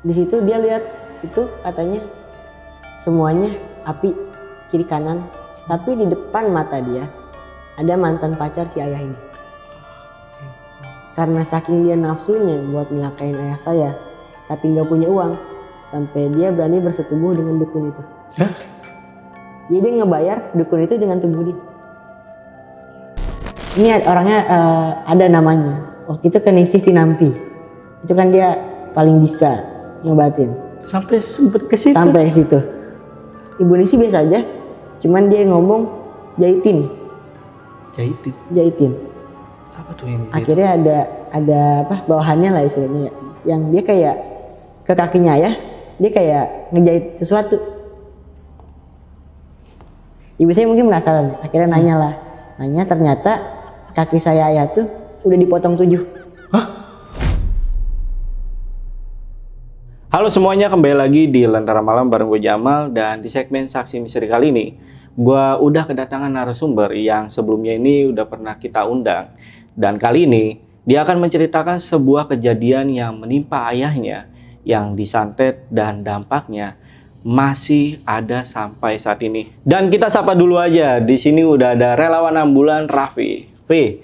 Di situ dia lihat itu katanya semuanya api kiri kanan, tapi di depan mata dia ada mantan pacar si ayah ini. Karena saking dia nafsunya buat nyelakain ayah saya, tapi nggak punya uang, sampai dia berani bersetubuh dengan dukun itu. Hah? Jadi dia ngebayar dukun itu dengan tubuh dia. Ini orangnya ada namanya. Waktu itu Keningsih Tinampi. Itu kan dia paling bisa ngobatin. Sampai sempet ke situ. Sampai ke situ. Ibu Ningsih biasa aja, cuman dia ngomong jahitin. Jahitin. Apa tuh yang dijahit? Akhirnya ada apa bawahannya lah istilahnya, yang dia kayak ke kakinya ya, dia kayak ngejahit sesuatu. Ibu saya mungkin penasaran, akhirnya nanya ternyata kaki saya ayah tuh udah dipotong 7. Hah? Halo semuanya, kembali lagi di Lentera Malam bareng gue Jamal. Dan di segmen Saksi Misteri kali ini gue udah kedatangan narasumber yang sebelumnya ini udah pernah kita undang. Dan kali ini dia akan menceritakan sebuah kejadian yang menimpa ayahnya yang disantet dan dampaknya masih ada sampai saat ini. Dan kita sapa dulu aja, di sini udah ada relawan ambulan Raffi. Vi,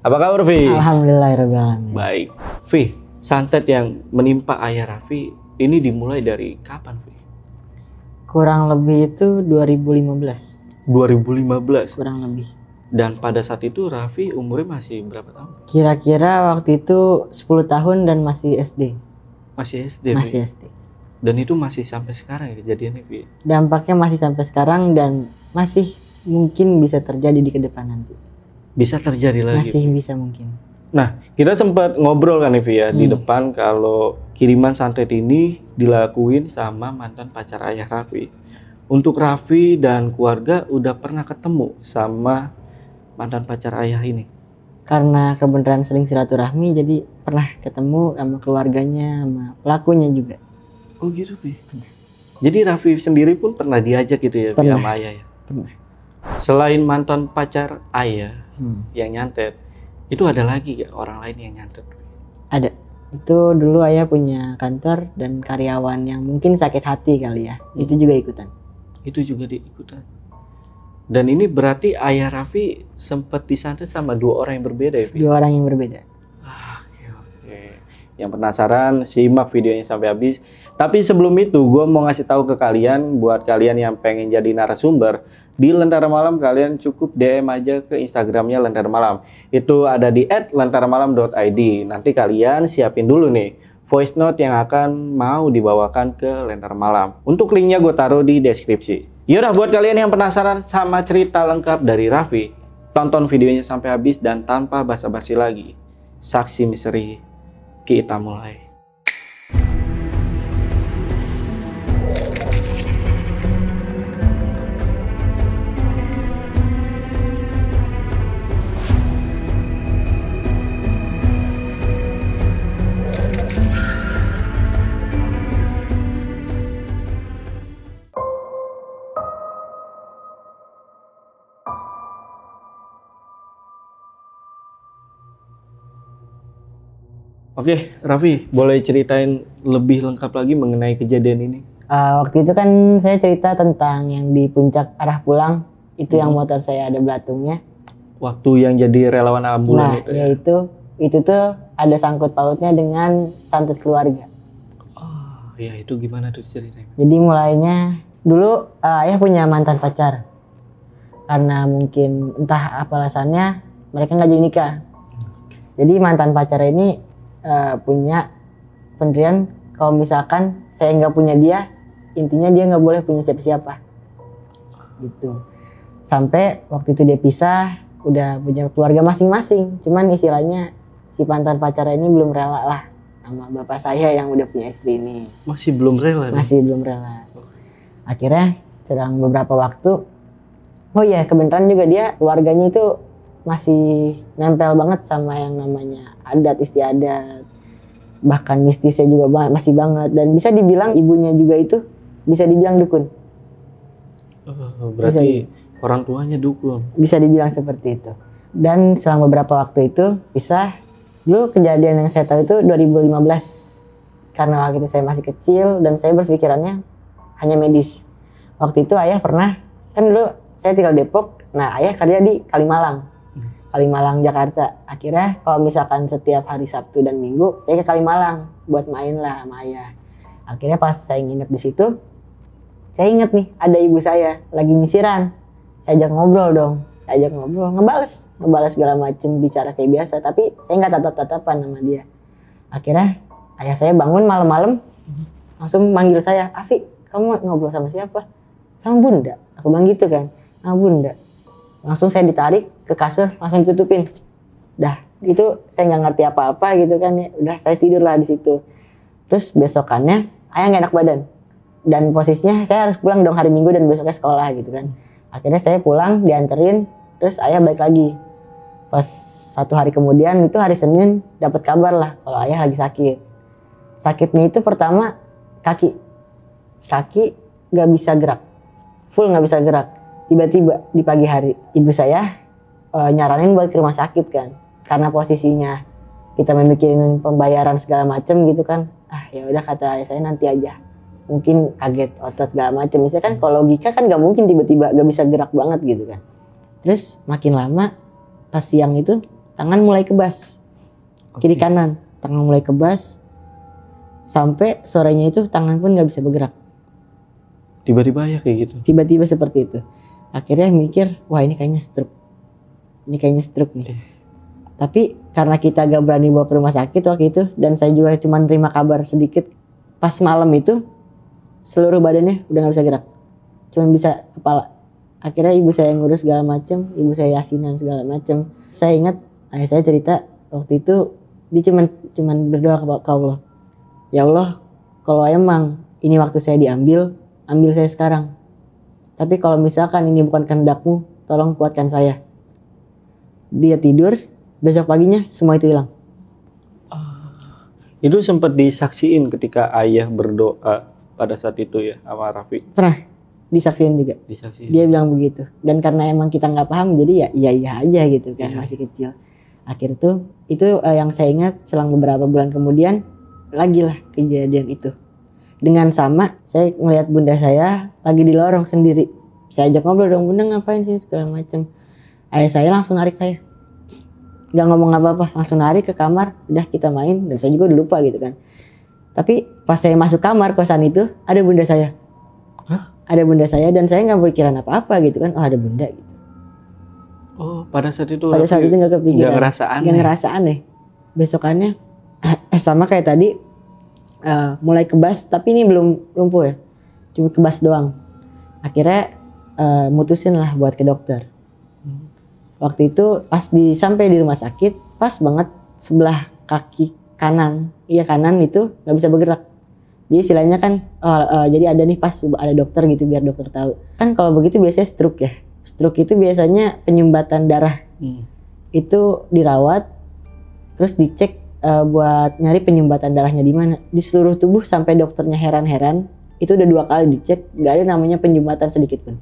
apa kabar Vi? Alhamdulillahirobbilalamin. Baik, Vi, santet yang menimpa ayah Raffi ini dimulai dari kapan, Vi? Kurang lebih itu 2015. 2015. Kurang lebih. Dan pada saat itu Raffi umurnya masih berapa tahun? Kira-kira waktu itu 10 tahun dan masih SD. Masih SD, Masih Vi? SD. Dan itu masih sampai sekarang ya kejadiannya, Vi? Dampaknya masih sampai sekarang dan masih mungkin bisa terjadi di kedepan nanti. Bisa terjadi lagi? Masih bisa mungkin. Nah, kita sempat ngobrol kan, Vi, ya, di depan kalau kiriman santet ini dilakuin sama mantan pacar ayah Raffi. Untuk Raffi dan keluarga udah pernah ketemu sama mantan pacar ayah ini? Karena kebenaran sering silaturahmi, jadi pernah ketemu sama keluarganya, sama pelakunya juga. Oh gitu, Vi? Jadi Raffi sendiri pun pernah diajak gitu ya, Vi, sama ayah ya? Pernah. Selain mantan pacar ayah yang nyantet, itu ada lagi ya orang lain yang nyantet? Ada. Itu dulu ayah punya kantor dan karyawan yang mungkin sakit hati kali ya. Itu juga ikutan. Itu juga diikutan. Dan ini berarti ayah Raffi sempat disantet sama 2 orang yang berbeda ya, Vi? 2 orang yang berbeda. Oke. Yang penasaran, simak videonya sampai habis. Tapi sebelum itu, gue mau ngasih tahu ke kalian, buat kalian yang pengen jadi narasumber di Lentera Malam, kalian cukup DM aja ke Instagramnya Lentera Malam. Itu ada di @lenteramalam.id. Nanti kalian siapin dulu nih voice note yang akan mau dibawakan ke Lentera Malam. Untuk linknya gue taruh di deskripsi. Yaudah, buat kalian yang penasaran sama cerita lengkap dari Raffi, tonton videonya sampai habis dan tanpa basa-basi lagi. Saksi misteri, kita mulai. Oke, Raffi, boleh ceritain lebih lengkap lagi mengenai kejadian ini? Waktu itu kan saya cerita tentang yang di puncak arah pulang. Itu yang motor saya ada belatungnya. Waktu yang jadi relawan ambulan itu ya? Itu tuh ada sangkut pautnya dengan santet keluarga. Oh, ya itu gimana tuh ceritanya? Jadi mulainya dulu ayah punya mantan pacar. Karena mungkin entah apa alasannya mereka nggak jadi nikah. Jadi mantan pacar ini punya pendirian kalau misalkan saya nggak punya dia, intinya dia nggak boleh punya siapa-siapa gitu. Sampai waktu itu dia pisah, udah punya keluarga masing-masing, cuman istilahnya si mantan pacar ini belum rela lah sama bapak saya yang udah punya istri ini. Masih belum rela? Masih belum rela. Akhirnya selang beberapa waktu, oh iya kebenaran juga dia keluarganya itu masih nempel banget sama yang namanya adat istiadat, bahkan mistisnya juga masih banget, dan bisa dibilang ibunya juga itu bisa dibilang dukun. Berarti orang tuanya dukun? Bisa dibilang seperti itu. Dan selama beberapa waktu itu pisah. Dulu kejadian yang saya tahu itu 2015 karena waktu itu saya masih kecil dan saya berpikirannya hanya medis. Waktu itu ayah pernah, kan dulu saya tinggal Depok, nah ayah kerja di Kalimalang, Kalimalang Jakarta. Akhirnya kalau misalkan setiap hari Sabtu dan Minggu saya ke Kalimalang buat main lah sama ayah. Akhirnya pas saya nginep di situ, saya inget nih ada ibu saya lagi nyisiran. Saya ajak ngobrol dong, saya ajak ngobrol, ngebales segala macem, bicara kayak biasa. Tapi saya nggak tatap-tatapan sama dia. Akhirnya ayah saya bangun malam-malam, langsung manggil saya, Afi, kamu ngobrol sama siapa? Sama Bunda. Aku bilang gitu kan, sama Bunda. Langsung saya ditarik ke kasur, langsung ditutupin. Dah, itu saya nggak ngerti apa-apa gitu kan ya. Udah saya tidur lah di situ. Terus besokannya ayah nggak enak badan. Dan posisinya saya harus pulang dong hari Minggu dan besoknya sekolah gitu kan. Akhirnya saya pulang, dianterin, terus ayah balik lagi. Pas 1 hari kemudian, itu hari Senin, dapat kabar lah kalau ayah lagi sakit. Sakitnya itu pertama kaki nggak bisa gerak, full nggak bisa gerak. Tiba-tiba di pagi hari ibu saya nyaranin buat ke rumah sakit kan, karena posisinya kita memikirin pembayaran segala macem gitu kan. Ya udah kata ayah saya nanti aja, mungkin kaget otot segala macem. Misalnya kan kalau logika kan nggak mungkin tiba-tiba nggak bisa gerak banget gitu kan. Terus makin lama pas siang itu tangan mulai kebas, kiri kanan tangan mulai kebas, sampai sorenya itu tangan pun nggak bisa bergerak. Tiba-tiba ya kayak gitu. Tiba-tiba seperti itu. Akhirnya mikir, wah ini kayaknya stroke. Ini kayaknya stroke nih. Tapi karena kita gak berani bawa ke rumah sakit waktu itu, dan saya juga cuma terima kabar sedikit, pas malam itu seluruh badannya udah gak bisa gerak. Cuma bisa kepala. Akhirnya ibu saya ngurus segala macem, ibu saya yasinan segala macem. Saya ingat ayah saya cerita waktu itu dia cuman berdoa ke Allah. Ya Allah, kalau emang ini waktu saya diambil, ambil saya sekarang. Tapi kalau misalkan ini bukan kehendak-Mu, tolong kuatkan saya. Dia tidur, besok paginya semua itu hilang. Itu sempat disaksiin ketika ayah berdoa pada saat itu ya sama Raffi. Pernah disaksiin juga. Disaksiin. Dia bilang begitu. Dan karena emang kita nggak paham, jadi ya iya aja gitu kan, masih kecil. Akhir itu yang saya ingat, selang beberapa bulan kemudian lagi lah kejadian itu. Dengan sama, saya ngelihat bunda saya lagi di lorong sendiri. Saya ajak ngobrol dong, Bunda ngapain sih segala macam. Ayah saya langsung narik saya. Gak ngomong apa-apa, langsung narik ke kamar. Udah kita main, dan saya juga udah lupa gitu kan. Tapi pas saya masuk kamar kosan itu, ada bunda saya. Hah? Ada bunda saya dan saya gak pikiran apa-apa gitu kan. Oh ada bunda gitu. Oh pada saat itu? Pada saat itu gak kepikiran. Gak ngerasa aneh? Gak ngerasa aneh. Besokannya sama kayak tadi. Mulai kebas, tapi ini belum lumpuh ya, cuma kebas doang. Akhirnya mutusin lah buat ke dokter. Waktu itu pas sampai di rumah sakit, pas banget sebelah kaki kanan, kanan itu nggak bisa bergerak. Jadi istilahnya kan, jadi ada nih pas ada dokter gitu biar dokter tahu. Kan kalau begitu biasanya stroke ya. Stroke itu biasanya penyumbatan darah. Itu dirawat, terus dicek. Buat nyari penyumbatan darahnya di mana di seluruh tubuh, sampai dokternya heran-heran. Itu udah 2 kali dicek, nggak ada namanya penyumbatan sedikit pun.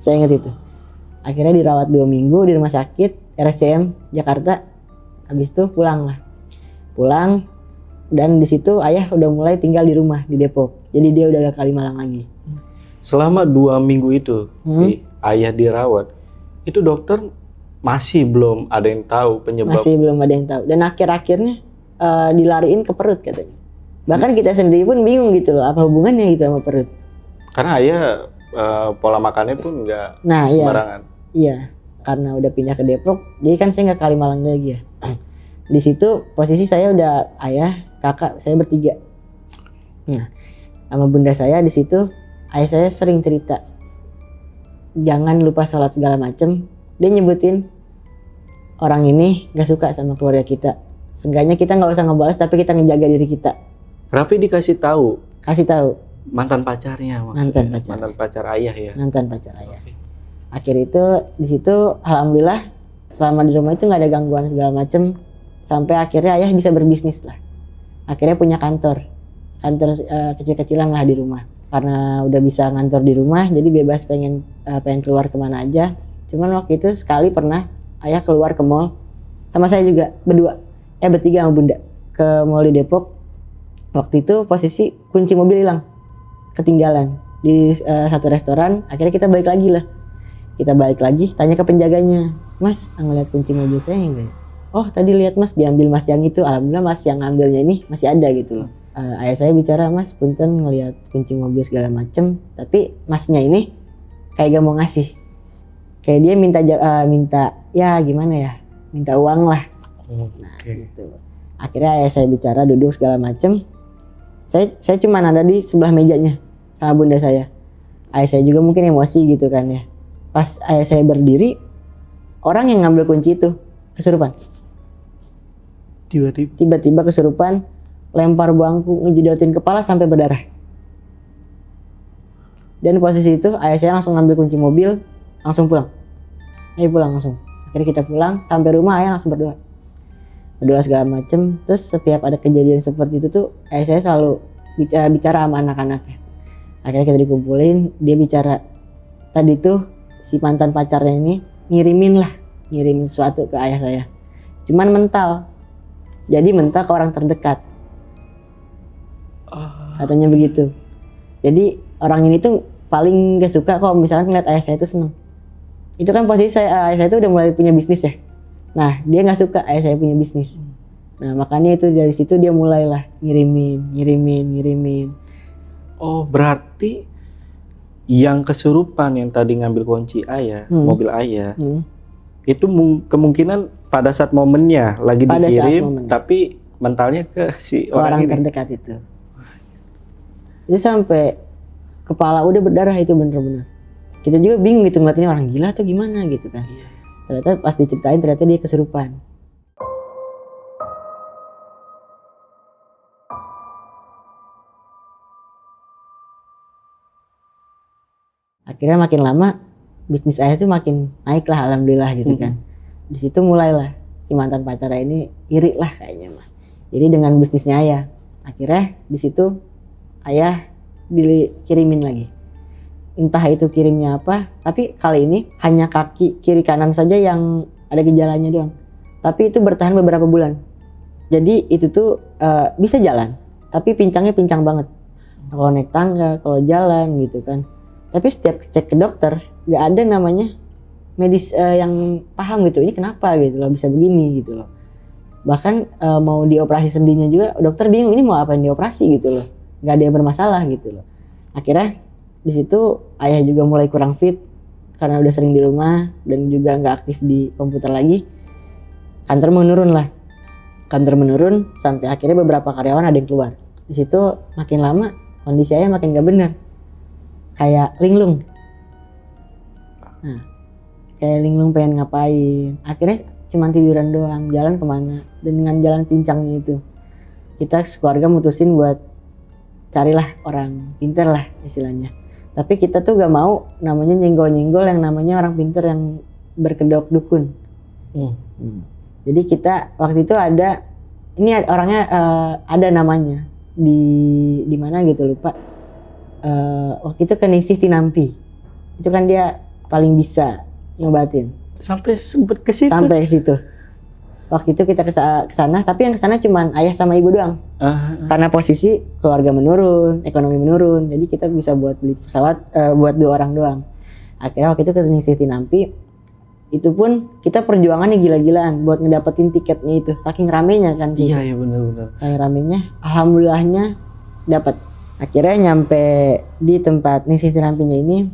Saya ingat itu. Akhirnya dirawat 2 minggu di rumah sakit RSCM Jakarta. Habis itu pulang, dan di situ ayah udah mulai tinggal di rumah di Depok. Jadi dia udah gak Kalimalang lagi. Selama 2 minggu itu ayah dirawat, itu dokter masih belum ada yang tahu penyebab. Masih belum ada yang tahu. Dan akhir-akhirnya dilariin ke perut katanya. Bahkan kita sendiri pun bingung gitu loh, apa hubungannya gitu sama perut. Karena ayah pola makannya pun nggak sembarangan. Iya, karena udah pindah ke Depok, jadi kan saya nggak Kalimalang lagi ya. Di situ posisi saya udah ayah, kakak, saya bertiga. Nah, sama bunda saya di situ, ayah saya sering cerita, jangan lupa sholat segala macem. Dia nyebutin orang ini gak suka sama keluarga kita. Seenggaknya kita nggak usah ngebalas, tapi kita ngejaga diri kita. Raffi dikasih tahu. Kasih tahu. Mantan pacarnya. Mantan pacar. Mantan pacar ayah ya. Mantan pacar ayah. Akhir itu di situ alhamdulillah selama di rumah itu nggak ada gangguan segala macem. Sampai akhirnya ayah bisa berbisnis lah. Akhirnya punya kantor kecil-kecilan lah di rumah. Karena udah bisa ngantor di rumah, jadi bebas pengen keluar kemana aja. Cuman waktu itu sekali pernah ayah keluar ke mall sama saya juga bertiga sama bunda ke mall di Depok. Waktu itu posisi kunci mobil hilang, ketinggalan di satu restoran. Akhirnya kita balik lagi lah. Kita balik lagi, tanya ke penjaganya, Mas, ngeliat kunci mobil saya enggak? Oh, tadi lihat Mas, diambil Mas yang itu. Alhamdulillah Mas yang ngambilnya ini masih ada gitu loh. Ayah saya bicara, Mas, punten ngeliat kunci mobil segala macem, tapi Masnya ini kayak gak mau ngasih. Kayak dia minta ya gimana ya, minta uang lah. Nah gitu. Akhirnya ayah saya bicara, duduk segala macem. Saya cuma ada di sebelah mejanya sama bunda saya. Ayah saya juga mungkin emosi gitu kan ya. Pas ayah saya berdiri, orang yang ngambil kunci itu kesurupan. Tiba-tiba kesurupan, lempar bangku, ngejedotin kepala sampai berdarah. Dan posisi itu ayah saya langsung ngambil kunci mobil, langsung pulang. Ayo pulang langsung. Akhirnya kita pulang, sampai rumah ayah langsung berdoa segala macem. Terus setiap ada kejadian seperti itu tuh ayah saya selalu bicara sama anak-anaknya. Akhirnya kita dikumpulin, dia bicara, tadi tuh si mantan pacarnya ini ngirimin sesuatu ke ayah saya. Cuman mental. Jadi mental ke orang terdekat. Katanya begitu. Jadi orang ini tuh paling gak suka kalau misalkan ngeliat ayah saya itu seneng. Itu kan posisi ayah saya itu udah mulai punya bisnis ya. Nah dia gak suka ayah saya punya bisnis. Nah makanya itu dari situ dia mulailah ngirimin. Oh berarti yang kesurupan yang tadi ngambil kunci ayah, mobil ayah, itu kemungkinan pada saat momennya lagi dikirim, tapi mentalnya ke si orang ini. Terdekat itu. Jadi sampai kepala udah berdarah itu bener-bener. Kita juga bingung gitu ngeliat ini orang gila atau gimana gitu kan. Ternyata pas diceritain ternyata dia kesurupan. Akhirnya makin lama bisnis ayah tuh makin naik lah, alhamdulillah gitu kan. Di situ mulailah si mantan pacarnya ini iri lah kayaknya mah. Jadi dengan bisnisnya ayah, akhirnya di situ ayah dikirimin lagi. Entah itu kirimnya apa, tapi kali ini hanya kaki kiri kanan saja yang ada gejalanya doang. Tapi itu bertahan beberapa bulan. Jadi itu tuh bisa jalan, tapi pincangnya pincang banget. Kalau naik tangga, kalau jalan gitu kan. Tapi setiap cek ke dokter, gak ada namanya medis yang paham gitu. Ini kenapa gitu loh, bisa begini gitu loh. Bahkan mau dioperasi sendinya juga, dokter bingung ini mau apa yang dioperasi gitu loh. Gak ada yang bermasalah gitu loh. Akhirnya di situ ayah juga mulai kurang fit karena udah sering di rumah dan juga nggak aktif di komputer lagi. Kantor menurun sampai akhirnya beberapa karyawan ada yang keluar. Di situ makin lama kondisi ayah makin gak benar, kayak linglung. Nah, kayak linglung pengen ngapain. Akhirnya cuma tiduran doang, jalan kemana. Dan dengan jalan pincangnya itu, kita sekeluarga mutusin buat carilah orang pinter lah istilahnya. Tapi kita tuh gak mau namanya nyenggol-nyenggol yang namanya orang pinter yang berkedok dukun. Jadi kita waktu itu ada, ini orangnya ada namanya di mana gitu lupa. Waktu itu ke Ningsih Tinampi. Itu kan dia paling bisa nyobatin. Sampai sempet ke situ. Sampai ke situ. Waktu itu kita ke sana, tapi yang ke sana cuman ayah sama ibu doang. Karena posisi keluarga menurun, ekonomi menurun, jadi kita bisa buat beli pesawat buat 2 orang doang. Akhirnya waktu itu ke Ningsih Tinampi, itu pun kita perjuangannya gila-gilaan buat ngedapetin tiketnya itu, saking ramenya kan. Iya benar-benar. Saking ramenya, alhamdulillahnya dapat. Akhirnya nyampe di tempat Ningsih Tinampinya ini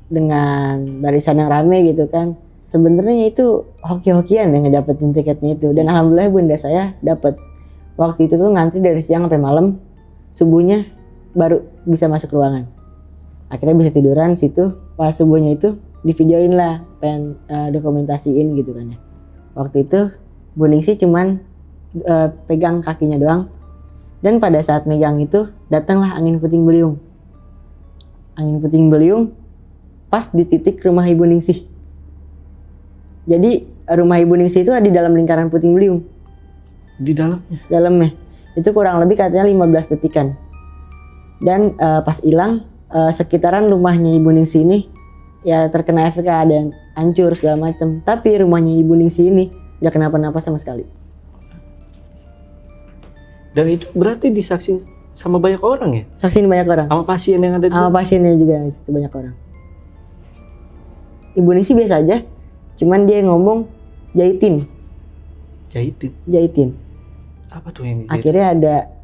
dengan barisan yang rame gitu kan. Sebenarnya itu hoki-hokian yang ngedapetin tiketnya itu, dan alhamdulillah bunda saya dapat. Waktu itu tuh ngantri dari siang sampai malam, subuhnya baru bisa masuk ruangan. Akhirnya bisa tiduran situ. Pas subuhnya itu divideoin lah, pengen dokumentasiin gitu kan ya. Waktu itu Bu Ningsih cuman pegang kakinya doang, dan pada saat megang itu datanglah angin puting beliung. Angin puting beliung pas di titik rumah Ibu Ningsih. Jadi rumah Ibu Ningsih itu ada di dalam lingkaran puting beliung. Di dalamnya? Dalamnya. Itu kurang lebih katanya 15 detikan. Dan pas hilang sekitaran rumahnya Ibu Ningsih ini ya terkena efek, ada yang hancur segala macam. Tapi rumahnya Ibu Ningsih ini gak kenapa-napa sama sekali. Dan itu berarti Sama banyak orang ya? Saksiin banyak orang. Sama pasien yang ada di Sama situ? pasiennya juga di situ banyak orang. Ibu Ningsih biasa aja, cuman dia ngomong jahitin. Jahitin. Apa tuh yang dijahit? Akhirnya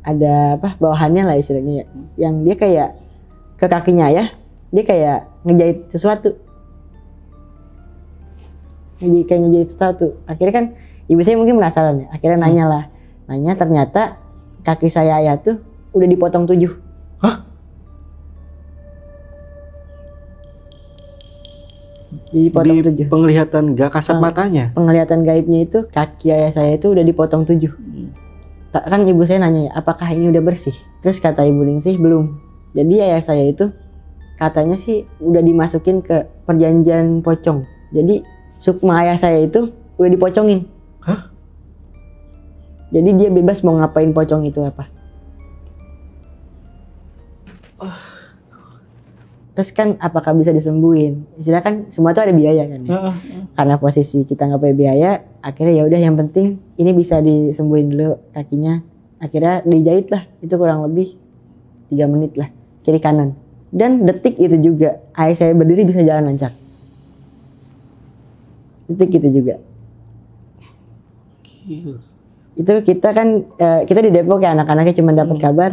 ada apa bawahannya lah istilahnya ya. Yang dia kayak ke kakinya ya, dia kayak ngejahit sesuatu. Kayak ngejahit sesuatu. Akhirnya kan ibu saya mungkin penasaran ya. Akhirnya nanya lah. Nanya ternyata kaki saya ayah tuh udah dipotong 7. Hah? Jadi dipotong Di 7. penglihatan gak kasat matanya? Penglihatan gaibnya itu kaki ayah saya itu udah dipotong 7. Kan ibu saya nanya ya, apakah ini udah bersih? Terus kata ibu Ningsih belum. Jadi ayah saya itu katanya sih udah dimasukin ke perjanjian pocong. Jadi sukma ayah saya itu udah dipocongin. Hah? Jadi dia bebas mau ngapain pocong itu apa. Terus kan apakah bisa disembuhin? Istilah kan semua tuh ada biaya kan ya. Karena posisi kita nggak punya biaya, akhirnya ya udah yang penting ini bisa disembuhin dulu kakinya. Akhirnya dijahit lah, itu kurang lebih 3 menit lah, kiri kanan. Dan detik itu juga ayah saya berdiri bisa jalan lancar. Detik itu juga. Gila. Itu kita kan kita di Depok ya, anak-anaknya cuma dapat kabar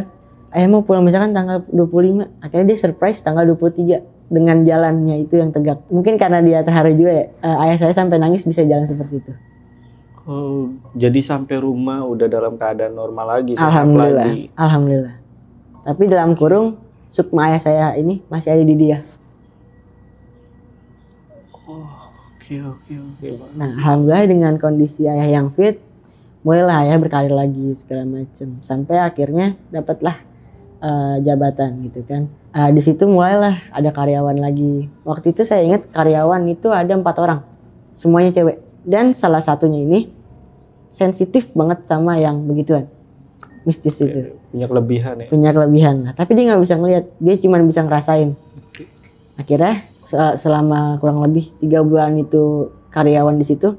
ayah mau pulang misalkan tanggal 25, akhirnya dia surprise tanggal 23 dengan jalannya itu yang tegak. Mungkin karena dia terharu juga ya, ayah saya sampai nangis bisa jalan seperti itu. Oh, jadi sampai rumah udah dalam keadaan normal lagi. sehat Alhamdulillah, lagi. alhamdulillah. Tapi dalam kurung sukma ayah saya ini masih ada di dia. Oh, oke. Nah, alhamdulillah dengan kondisi ayah yang fit, mulailah ayah berkarir lagi segala macam. Sampai akhirnya dapatlah jabatan gitu kan. Di situ mulailah ada karyawan lagi. Waktu itu saya ingat karyawan itu ada 4 orang, semuanya cewek. Dan salah satunya ini sensitif banget sama yang begituan, mistis itu. Punya kelebihan ya. Punya kelebihan lah. Tapi dia nggak bisa ngelihat, dia cuma bisa ngerasain. Akhirnya selama kurang lebih 3 bulan itu karyawan di situ,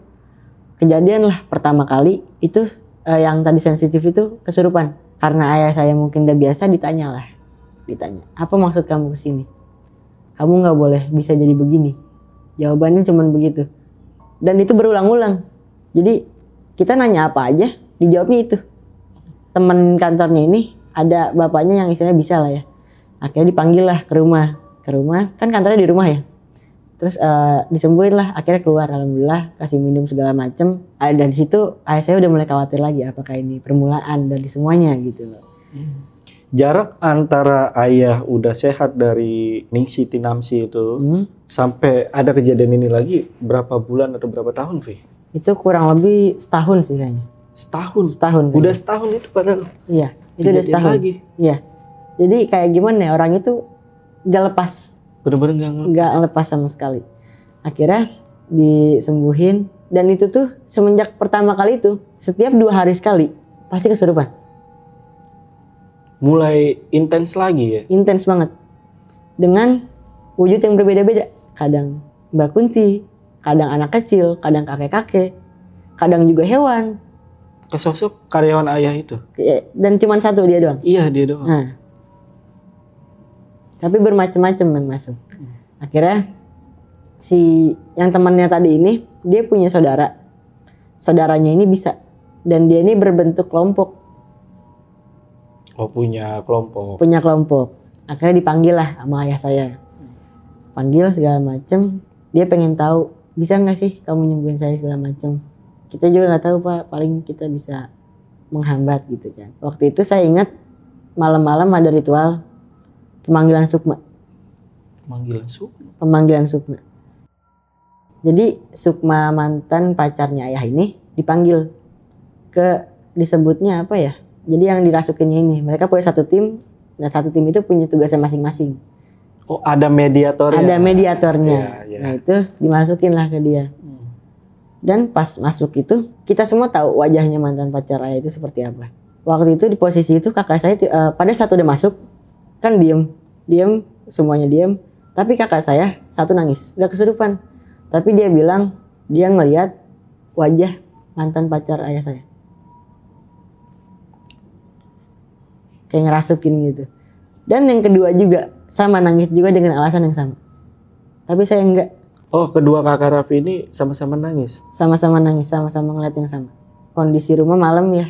kejadian lah pertama kali itu yang tadi sensitif itu kesurupan. Karena ayah saya mungkin udah biasa ditanya, apa maksud kamu kesini? Kamu nggak boleh bisa jadi begini. Jawabannya cuma begitu. Dan itu berulang-ulang. Jadi kita nanya apa aja, dijawabnya itu. Teman kantornya ini ada bapaknya yang istilahnya bisa lah ya. Akhirnya dipanggil lah ke rumah, kan kantornya di rumah ya. Terus disembuhin lah, akhirnya keluar, alhamdulillah, kasih minum segala macem. Dan di situ ayah saya udah mulai khawatir lagi apakah ini permulaan dari semuanya gitu loh. Jarak antara ayah udah sehat dari Ningsih Tinamsi itu sampai ada kejadian ini lagi berapa bulan atau berapa tahun, Vi? Itu kurang lebih setahun sih kayaknya. Setahun? Setahun. Udah setahun itu padahal. Iya, itu udah setahun. Lagi. Iya. Jadi kayak gimana ya, orang itu gak lepas. Bener-bener nggak lepas sama sekali. Akhirnya disembuhin, dan itu tuh semenjak pertama kali itu setiap 2 hari sekali pasti kesurupan. Mulai intens lagi ya? Intens banget. Dengan wujud yang berbeda-beda. Kadang Mbak Kunti, kadang anak kecil, kadang kakek-kakek, kadang juga hewan. Kesosok karyawan ayah itu? Dan cuma satu dia doang. Iya, dia doang. Nah, tapi bermacam-macam yang masuk. Akhirnya si yang temannya tadi ini dia punya saudara. Saudaranya ini bisa, dan dia ini berbentuk kelompok. Oh, punya kelompok. Punya kelompok. Akhirnya dipanggil lah sama ayah saya. Panggil segala macem. Dia pengen tahu bisa nggak sih kamu nyembuhin saya segala macem. Kita juga nggak tahu Pak. Paling kita bisa menghambat gitu kan. Waktu itu saya ingat malam-malam ada ritual pemanggilan sukma. Pemanggilan sukma. Jadi sukma mantan pacarnya ayah ini dipanggil ke, disebutnya apa ya? Jadi yang dirasukinnya ini, mereka punya satu tim. Nah, satu tim itu punya tugasnya masing-masing. Oh, ada mediatornya. Ada mediatornya. Ya. Nah, itu dimasukin lah ke dia. Dan pas masuk itu kita semua tahu wajahnya mantan pacar ayah itu seperti apa. Waktu itu di posisi itu kakak saya pada saat udah masuk kan diem, semuanya diem. Tapi kakak saya satu nangis, gak kesurupan. Tapi dia bilang dia ngelihat wajah mantan pacar ayah saya. kayak ngerasukin gitu. Dan yang kedua juga sama, nangis juga dengan alasan yang sama. Tapi saya enggak. Oh, kedua kakak Raffi ini sama-sama nangis? Sama-sama nangis, sama-sama ngeliat yang sama. Kondisi rumah malam ya,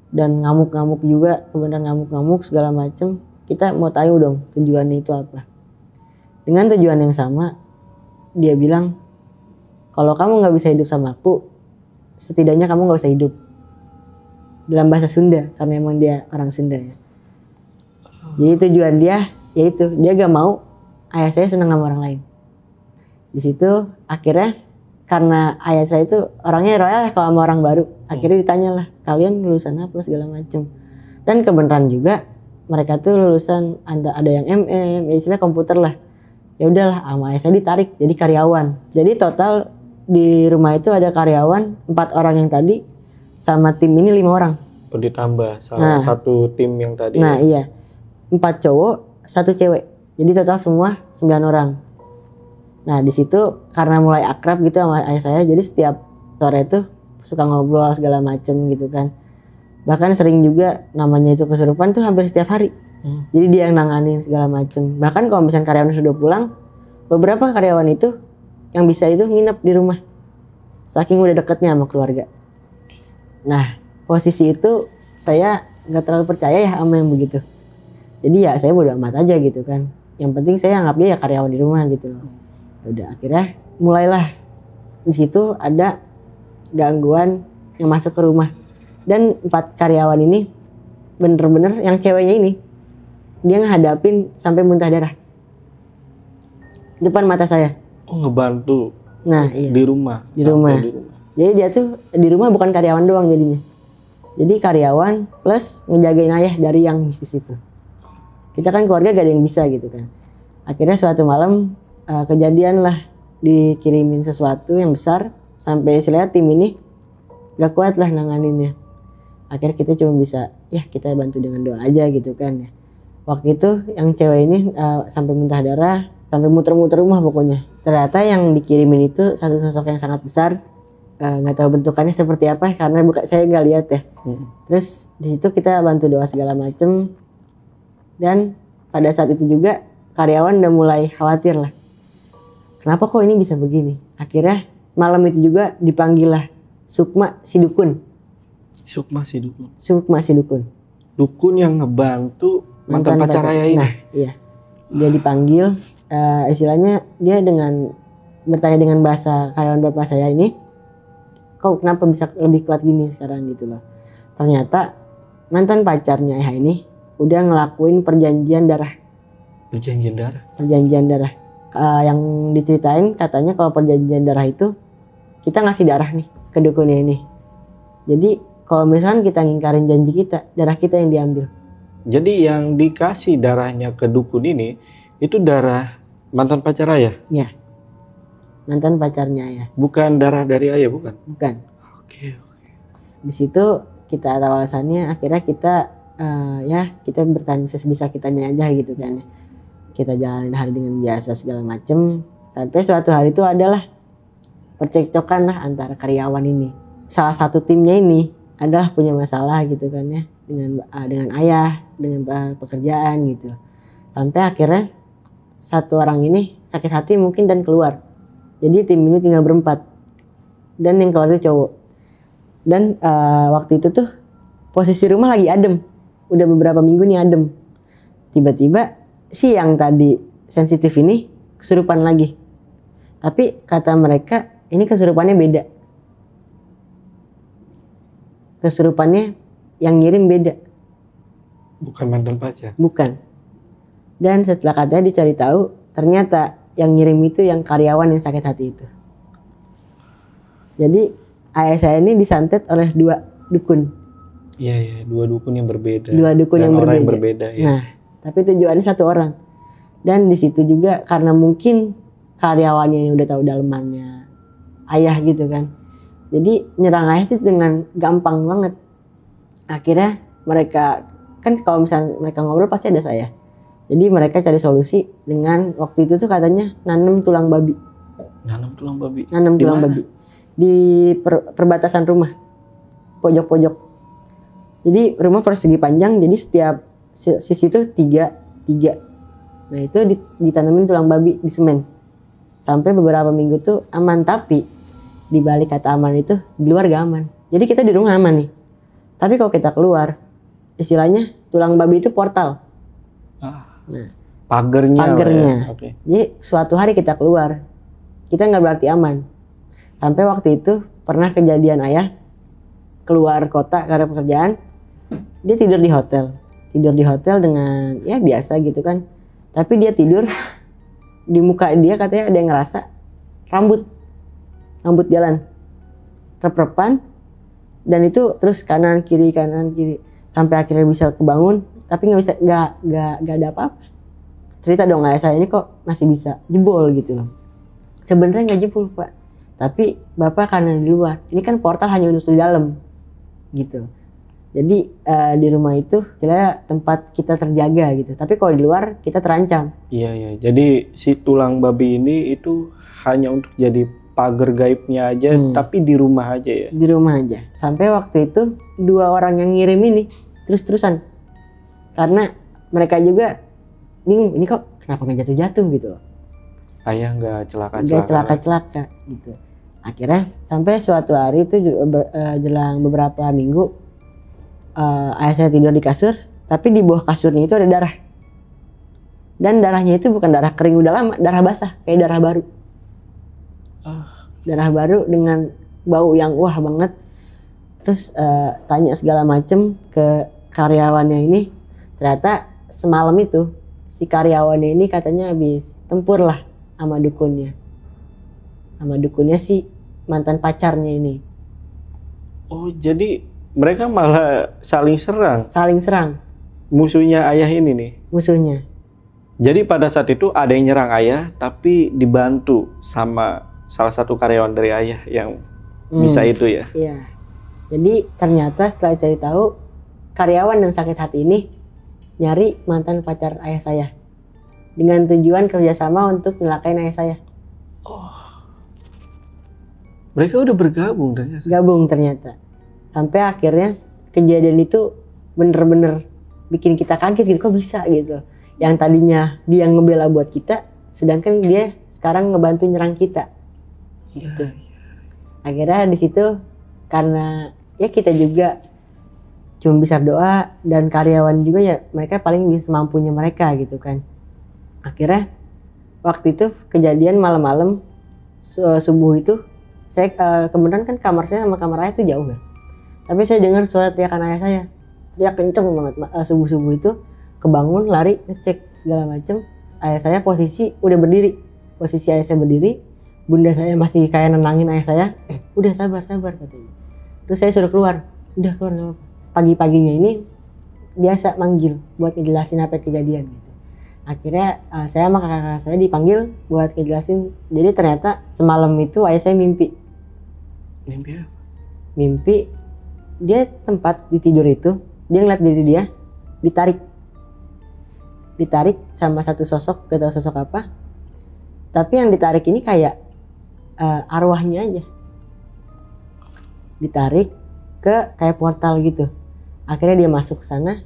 dan ngamuk-ngamuk juga, kebenaran ngamuk-ngamuk segala macem. Kita mau tahu dong tujuannya itu apa. Dengan tujuan yang sama, dia bilang, kalau kamu nggak bisa hidup sama aku, setidaknya kamu nggak usah hidup. Dalam bahasa Sunda, karena emang dia orang Sunda ya. Jadi tujuan dia, yaitu dia gak mau ayah saya senang sama orang lain. Di situ akhirnya karena ayah saya itu orangnya royal ya kalau sama orang baru. Akhirnya ditanya lah, kalian lulusan apa segala macem. Dan kebenaran juga mereka tuh lulusan ada yang MM, ya istilah komputer lah. Ya udahlah, sama ayah saya ditarik jadi karyawan. Jadi total di rumah itu ada karyawan 4 orang yang tadi, sama tim ini 5 orang. Oh, ditambah salah satu tim yang tadi. Nah iya, 4 cowok, 1 cewek. Jadi total semua 9 orang. Nah di situ karena mulai akrab gitu sama ayah saya, jadi setiap sore tuh suka ngobrol segala macem gitu kan. Bahkan sering juga namanya itu kesurupan tuh hampir setiap hari. Jadi dia yang nanganin segala macem. Bahkan kalau misalnya karyawan sudah pulang, beberapa karyawan itu yang bisa itu nginep di rumah. Saking udah deketnya sama keluarga. Nah posisi itu saya nggak terlalu percaya ya sama yang begitu. Jadi ya saya bodo amat aja gitu kan. Yang penting saya anggap dia ya karyawan di rumah gitu loh. Udah akhirnya mulailah di situ ada gangguan yang masuk ke rumah. Dan 4 karyawan ini bener-bener yang ceweknya ini dia ngehadapin sampai muntah darah depan mata saya. Oh, ngebantu. Nah iya, Di rumah. Di rumah. Jadi dia tuh di rumah bukan karyawan doang jadinya. Jadi karyawan plus ngejagain ayah dari yang mistis itu. Kita kan keluarga gak ada yang bisa gitu kan. Akhirnya suatu malam kejadian lah, dikirimin sesuatu yang besar sampai istilahnya tim ini gak kuat lah nanganinnya. Akhirnya kita cuma bisa ya kita bantu dengan doa aja gitu kan ya. Waktu itu yang cewek ini sampai muntah darah, sampai muter-muter rumah pokoknya. Ternyata yang dikirimin itu satu sosok yang sangat besar. Nggak tahu bentukannya seperti apa karena saya nggak lihat ya. Terus di situ kita bantu doa segala macem. Dan pada saat itu juga karyawan udah mulai khawatir lah. Kenapa kok ini bisa begini? Akhirnya malam itu juga dipanggil lah Sukma si dukun. Sukma si dukun. Sukma si dukun. Dukun yang ngebantu mantan pacar ayah ini. Nah iya. Dia dipanggil, istilahnya dia dengan bertanya dengan bahasa karyawan bapak saya ini. Kok kenapa bisa lebih kuat gini sekarang gitu loh. Ternyata mantan pacarnya ayah ini udah ngelakuin perjanjian darah. Perjanjian darah? Perjanjian darah. Yang diceritain katanya kalau perjanjian darah itu kita ngasih darah nih ke dukunnya ini. Jadi kalau misalkan kita ngingkarin janji kita, darah kita yang diambil. Jadi yang dikasih darahnya ke dukun ini itu darah mantan pacar ayah? Iya. Mantan pacarnya ayah. Bukan darah dari ayah, bukan? Bukan. Oke. Di situ kita tahu alasannya, akhirnya kita ya kita bertahan bisa kitanya aja gitu kan. Kita jalanin hari dengan biasa segala macem. Sampai suatu hari itu adalah percekcokan lah antara karyawan ini. Salah satu timnya ini adalah punya masalah gitu kan ya dengan ayah, dengan pekerjaan gitu. Sampai akhirnya satu orang ini sakit hati mungkin dan keluar. Jadi tim ini tinggal berempat. Dan yang keluar itu cowok. Dan waktu itu tuh posisi rumah lagi adem. Udah beberapa minggu nih adem. Tiba-tiba si yang tadi sensitif ini kesurupan lagi. Tapi kata mereka ini kesurupannya beda. Kesurupannya yang ngirim beda. Bukan mantan pacar? Bukan. Dan setelah katanya dicari tahu, ternyata yang ngirim itu yang karyawan yang sakit hati itu. Jadi ayah saya ini disantet oleh 2 dukun. Iya, 2 dukun yang berbeda. 2 dukun dan yang orang yang berbeda. ya. Nah, tapi tujuannya 1 orang. Dan di situ juga karena mungkin karyawannya yang udah tahu dalemannya ayah gitu kan. Jadi nyerang ayah itu dengan gampang banget. Akhirnya mereka kan kalau misalnya mereka ngobrol pasti ada saya. Jadi mereka cari solusi dengan waktu itu tuh katanya nanam tulang babi. Nanam tulang babi? Nanam tulang babi. Di perbatasan rumah. Pojok-pojok. Jadi rumah persegi panjang, jadi setiap sisi itu tiga. Nah itu ditanamin tulang babi di semen. Sampai beberapa minggu tuh aman, tapi di balik kata aman itu di luar gak aman. Jadi kita di rumah aman nih. Tapi kalau kita keluar, istilahnya tulang babi itu portal. Nah, pagernya. Ya. Okay. Jadi suatu hari kita keluar, kita nggak berarti aman. Sampai waktu itu pernah kejadian ayah keluar kota karena pekerjaan, dia tidur di hotel dengan ya biasa gitu kan. Tapi dia tidur di muka dia katanya ada yang ngerasa rambut jalan rep-repan, dan itu terus kanan kiri sampai akhirnya bisa kebangun, tapi nggak ada apa-apa. Cerita dong ayah saya ini kok masih bisa jebol gitu loh. Sebenarnya nggak jebol Pak, tapi Bapak karena di luar, ini kan portal hanya untuk di dalam gitu. Jadi di rumah itu istilahnya tempat kita terjaga gitu, tapi kalau di luar kita terancam. Iya, jadi si tulang babi ini itu hanya untuk jadi pagar gaibnya aja, tapi di rumah aja ya? Di rumah aja. Sampai waktu itu 2 orang yang ngirim ini terus-terusan. Karena mereka juga bingung, ini kok kenapa nggak jatuh-jatuh gitu. Ayah nggak celaka-celaka gitu. Akhirnya sampai suatu hari itu jelang beberapa minggu, ayah saya tidur di kasur, tapi di bawah kasurnya itu ada darah. Dan darahnya itu bukan darah kering udah lama, darah basah, kayak darah baru. Darah baru dengan bau yang wah banget. Terus tanya segala macem ke karyawannya ini. Ternyata semalam itu si karyawannya ini katanya habis tempur lah sama dukunnya. Sama dukunnya si mantan pacarnya ini. Oh, jadi mereka malah saling serang? Saling serang. Musuhnya ayah ini nih? Musuhnya. Jadi pada saat itu ada yang nyerang ayah, tapi dibantu sama salah satu karyawan dari ayah yang bisa itu ya? Iya. Jadi ternyata setelah cari tahu, karyawan yang sakit hati ini nyari mantan pacar ayah saya. Dengan tujuan kerjasama untuk nyelakain ayah saya. Oh. Mereka udah bergabung ternyata? Gabung ternyata. Sampai akhirnya kejadian itu bener-bener bikin kita kaget gitu, kok bisa gitu. Yang tadinya dia ngebela buat kita, sedangkan dia sekarang ngebantu nyerang kita. Gitu. Akhirnya di situ karena ya kita juga cuma bisa doa, dan karyawan juga ya mereka paling bisa semampunya mereka gitu kan. Akhirnya waktu itu kejadian malam-malam subuh itu saya kebetulan kan kamar saya sama kamar ayah itu jauh ya. Tapi saya dengar suara teriakan ayah saya, teriak kenceng banget subuh-subuh itu. Kebangun, lari, ngecek segala macem. Ayah saya posisi udah berdiri, posisi ayah saya berdiri. Bunda saya masih kayak nenangin ayah saya, udah sabar katanya. Terus saya suruh keluar, udah keluar nggak apa-apa. Pagi-paginya ini biasa manggil buat ngejelasin apa kejadian gitu. Akhirnya saya sama kakak saya dipanggil buat ngejelasin. Jadi ternyata semalam itu ayah saya mimpi. Mimpi apa? Mimpi dia tempat di tidur itu, dia ngeliat diri dia ditarik sama satu sosok, gak tahu sosok apa. Tapi yang ditarik ini kayak arwahnya aja. Ditarik ke kayak portal gitu. Akhirnya dia masuk ke sana.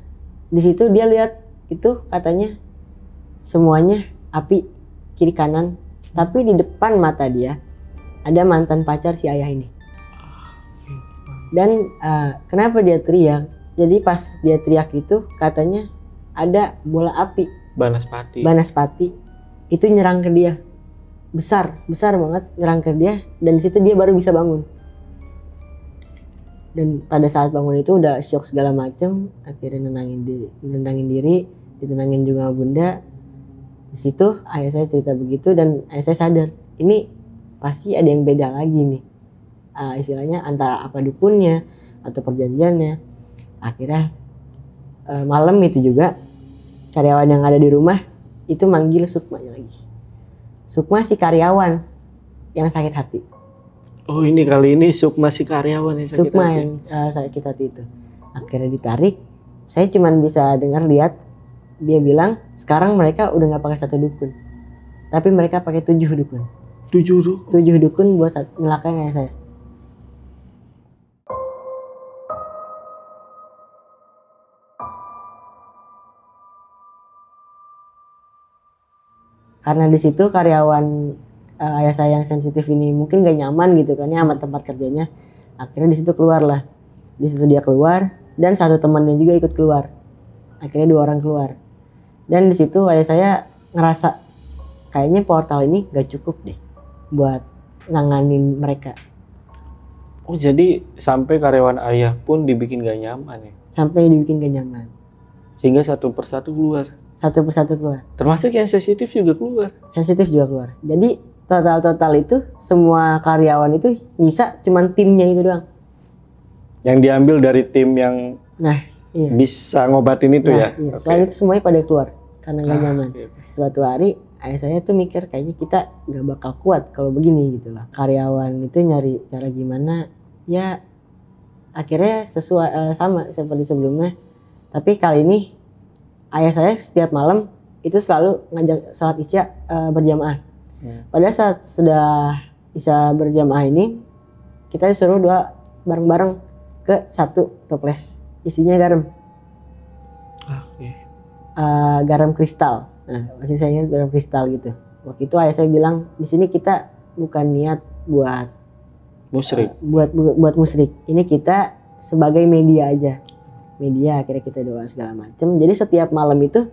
Di situ dia lihat itu katanya semuanya api kiri kanan. Tapi di depan mata dia ada mantan pacar si ayah ini. Dan kenapa dia teriak? Jadi pas dia teriak itu katanya ada bola api. Banaspati. Itu nyerang ke dia. Besar banget nyerang ke dia, dan di situ dia baru bisa bangun. Dan pada saat bangun itu udah shock segala macem, akhirnya nenangin diri, ditenangin juga sama bunda. Di situ ayah saya cerita begitu, dan ayah saya sadar ini pasti ada yang beda lagi nih. Istilahnya antara apa dukunnya atau perjanjiannya. Akhirnya malam itu juga karyawan yang ada di rumah itu manggil Sukmanya lagi. Sukma si karyawan yang sakit hati. Oh, ini kali ini Sukma si karyawan yang sakit Sukma hati. yang sakit hati itu. Akhirnya ditarik. Saya cuma bisa dengar lihat dia bilang sekarang mereka udah nggak pakai 1 dukun, tapi mereka pakai 7 dukun. 7 dukun buat nyelakain ayah saya. Karena di situ karyawan ayah saya yang sensitif ini mungkin gak nyaman gitu kan ya sama tempat kerjanya. Akhirnya di situ keluar lah. Di situ dia keluar dan satu temannya juga ikut keluar. Akhirnya 2 orang keluar. Dan di situ ayah saya ngerasa kayaknya portal ini gak cukup deh buat nanganin mereka. Oh jadi sampai karyawan ayah pun dibikin gak nyaman ya? Sampai dibikin gak nyaman. Sehingga satu persatu keluar. Satu persatu keluar. Termasuk yang sensitif juga keluar. Sensitif juga keluar. Jadi total itu semua karyawan itu bisa cuman timnya itu doang. Yang diambil dari tim yang Nah, iya. bisa ngobatin itu ya? Iya. Selain itu semuanya pada keluar karena nggak nyaman. Iya. Suatu hari ayah saya tuh mikir kayaknya kita nggak bakal kuat kalau begini gitu lah. Karyawan itu nyari cara gimana ya akhirnya sesuai sama seperti sebelumnya. Tapi kali ini ayah saya setiap malam itu selalu ngajak sholat isya berjamaah. Pada saat sudah isya berjamaah ini kita disuruh doa bareng-bareng ke satu toples isinya garam. Garam kristal. Nah, masih saya ingat garam kristal gitu. Waktu itu ayah saya bilang di sini kita bukan niat buat musyrik. Buat musyrik. Ini kita sebagai media aja. Media akhirnya kita doa segala macam. Jadi setiap malam itu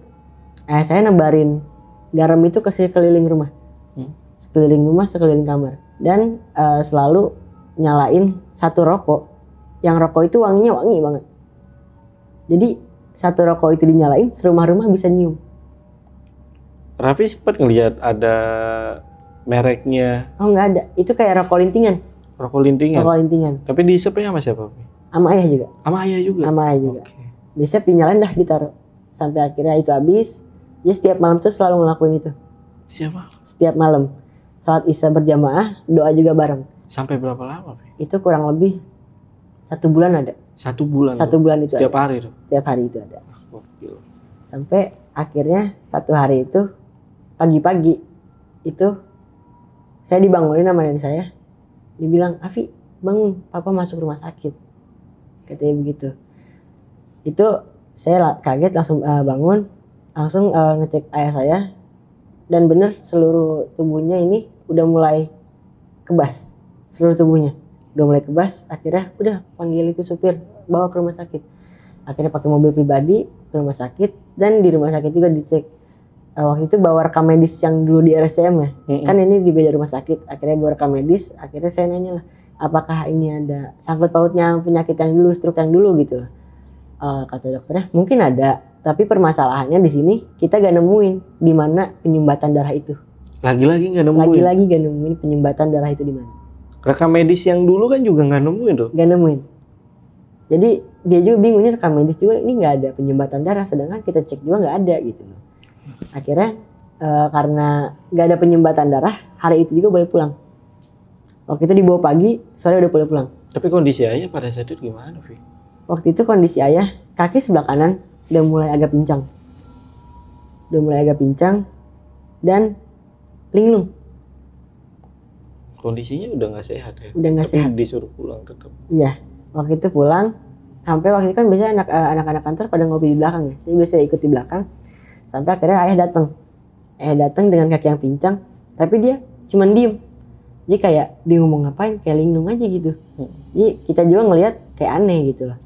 ayah saya nebarin garam itu ke sekeliling rumah. Sekeliling rumah, sekeliling kamar. Dan selalu nyalain satu rokok. Yang rokok itu wanginya wangi banget. Jadi satu rokok itu dinyalain, serumah-rumah bisa nyium. Raffi sempat ngelihat ada mereknya. Oh nggak ada, itu kayak rokok lintingan. Rokok lintingan? Rokok lintingan. Tapi dihisapnya sama siapa? Sama ayah juga. Sama ayah juga? Sama ayah juga. Okay. Dihisap, dinyalain dah, ditaruh. Sampai akhirnya itu habis. Dia setiap malam tuh selalu ngelakuin itu. Setiap malam. Saat isya berjamaah, doa juga bareng. Sampai berapa lama? Itu kurang lebih 1 bulan ada. 1 bulan? 1 bulan itu setiap ada. hari tuh? Setiap hari itu ada. Gokil. Sampai akhirnya satu hari itu pagi-pagi itu saya dibangunin sama nenek saya. Dibilang, Afi bangun, papa masuk rumah sakit. Katanya begitu. Itu saya kaget langsung bangun. Langsung ngecek ayah saya. Dan bener seluruh tubuhnya ini udah mulai kebas. Seluruh tubuhnya udah mulai kebas. Akhirnya udah panggil itu supir bawa ke rumah sakit. Akhirnya pakai mobil pribadi ke rumah sakit. Dan di rumah sakit juga dicek. Waktu itu bawa rekam medis yang dulu di RSCM ya. Kan ini di beda rumah sakit. Akhirnya bawa rekam medis. Akhirnya saya nanya lah, apakah ini ada sangkut pautnya penyakit yang dulu, stroke yang dulu gitu lah. Kata dokternya mungkin ada. Tapi permasalahannya di sini kita gak nemuin di mana penyumbatan darah itu. Lagi-lagi gak nemuin? Lagi-lagi gak nemuin penyumbatan darah itu di mana. Rekam medis yang dulu kan juga gak nemuin tuh? Gak nemuin. Jadi dia juga bingung, ini rekam medis juga ini gak ada penyumbatan darah. Sedangkan kita cek juga gak ada gitu loh. Akhirnya karena gak ada penyumbatan darah, hari itu juga boleh pulang. Waktu itu dibawa pagi, sore udah boleh pulang. Tapi kondisi ayah pada saat itu gimana, Vi? Waktu itu kondisi ayah, kaki sebelah kanan udah mulai agak pincang. Dan linglung. Kondisinya udah gak sehat ya? Udah gak sehat. Tapi disuruh pulang tetap? Iya, waktu itu pulang. Sampai waktu itu kan biasanya anak-anak kantor pada ngopi di belakang ya. Saya biasa ikut di belakang. Sampai akhirnya ayah datang. Ayah datang dengan kaki yang pincang. Tapi dia cuman diem. Jadi kayak dia ngomong ngapain, kayak linglung aja gitu. Jadi kita juga ngelihat kayak aneh gitu loh.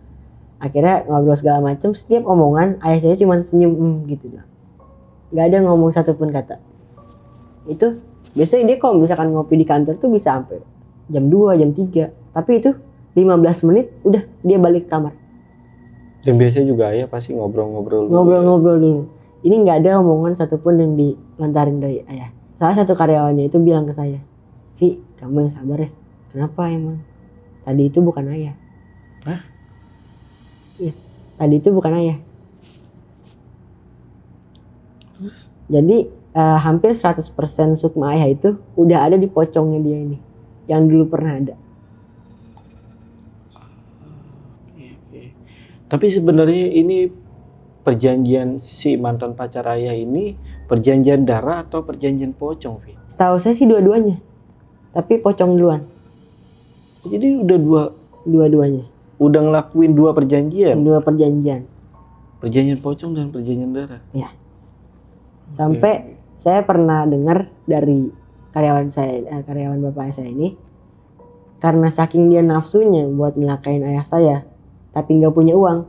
Akhirnya ngobrol segala macam, setiap omongan ayah saya cuma senyum gitu doang. Gak ada ngomong satupun kata. Itu biasanya dia kalau misalkan ngopi di kantor tuh bisa sampai jam 2, jam 3. Tapi itu 15 menit udah dia balik ke kamar. Dan biasanya juga ayah pasti ngobrol-ngobrol dulu. Ngobrol-ngobrol dulu. Ini gak ada omongan satupun yang dilontarin dari ayah. Salah satu karyawannya itu bilang ke saya, Vi, kamu yang sabar ya. Kenapa emang? Tadi itu bukan ayah. Hah? Iya, tadi itu bukan ayah. Jadi hampir 100% sukma ayah itu udah ada di pocongnya dia ini. Yang dulu pernah ada. Tapi sebenarnya ini perjanjian si mantan pacar ayah ini perjanjian darah atau perjanjian pocong, Vi? Setahu saya sih dua-duanya. Tapi pocong duluan. Jadi udah dua-duanya. Udah ngelakuin 2 perjanjian? 2 perjanjian. Perjanjian pocong dan perjanjian darah? Iya. Sampai saya pernah dengar dari karyawan bapak saya ini, karena saking dia nafsunya buat nyelakain ayah saya, tapi nggak punya uang,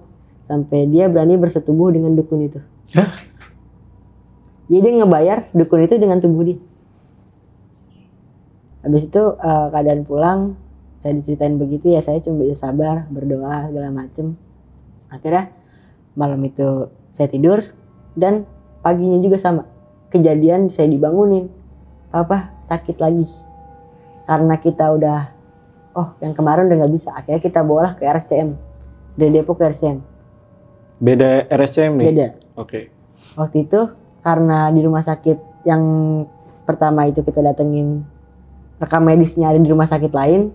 sampai dia berani bersetubuh dengan dukun itu. Hah? Jadi dia ngebayar dukun itu dengan tubuh dia. Habis itu keadaan pulang, saya diceritain begitu ya, saya cuma bisa sabar, berdoa segala macem. Akhirnya malam itu saya tidur dan paginya juga sama kejadian, saya dibangunin, papa sakit lagi. Karena kita udah, yang kemarin udah nggak bisa, akhirnya kita bawa ke RSCM, dari Depok ke RSCM. Beda RSCM nih? Beda. Oke. Waktu itu karena di rumah sakit yang pertama itu kita datengin, rekam medisnya ada di rumah sakit lain,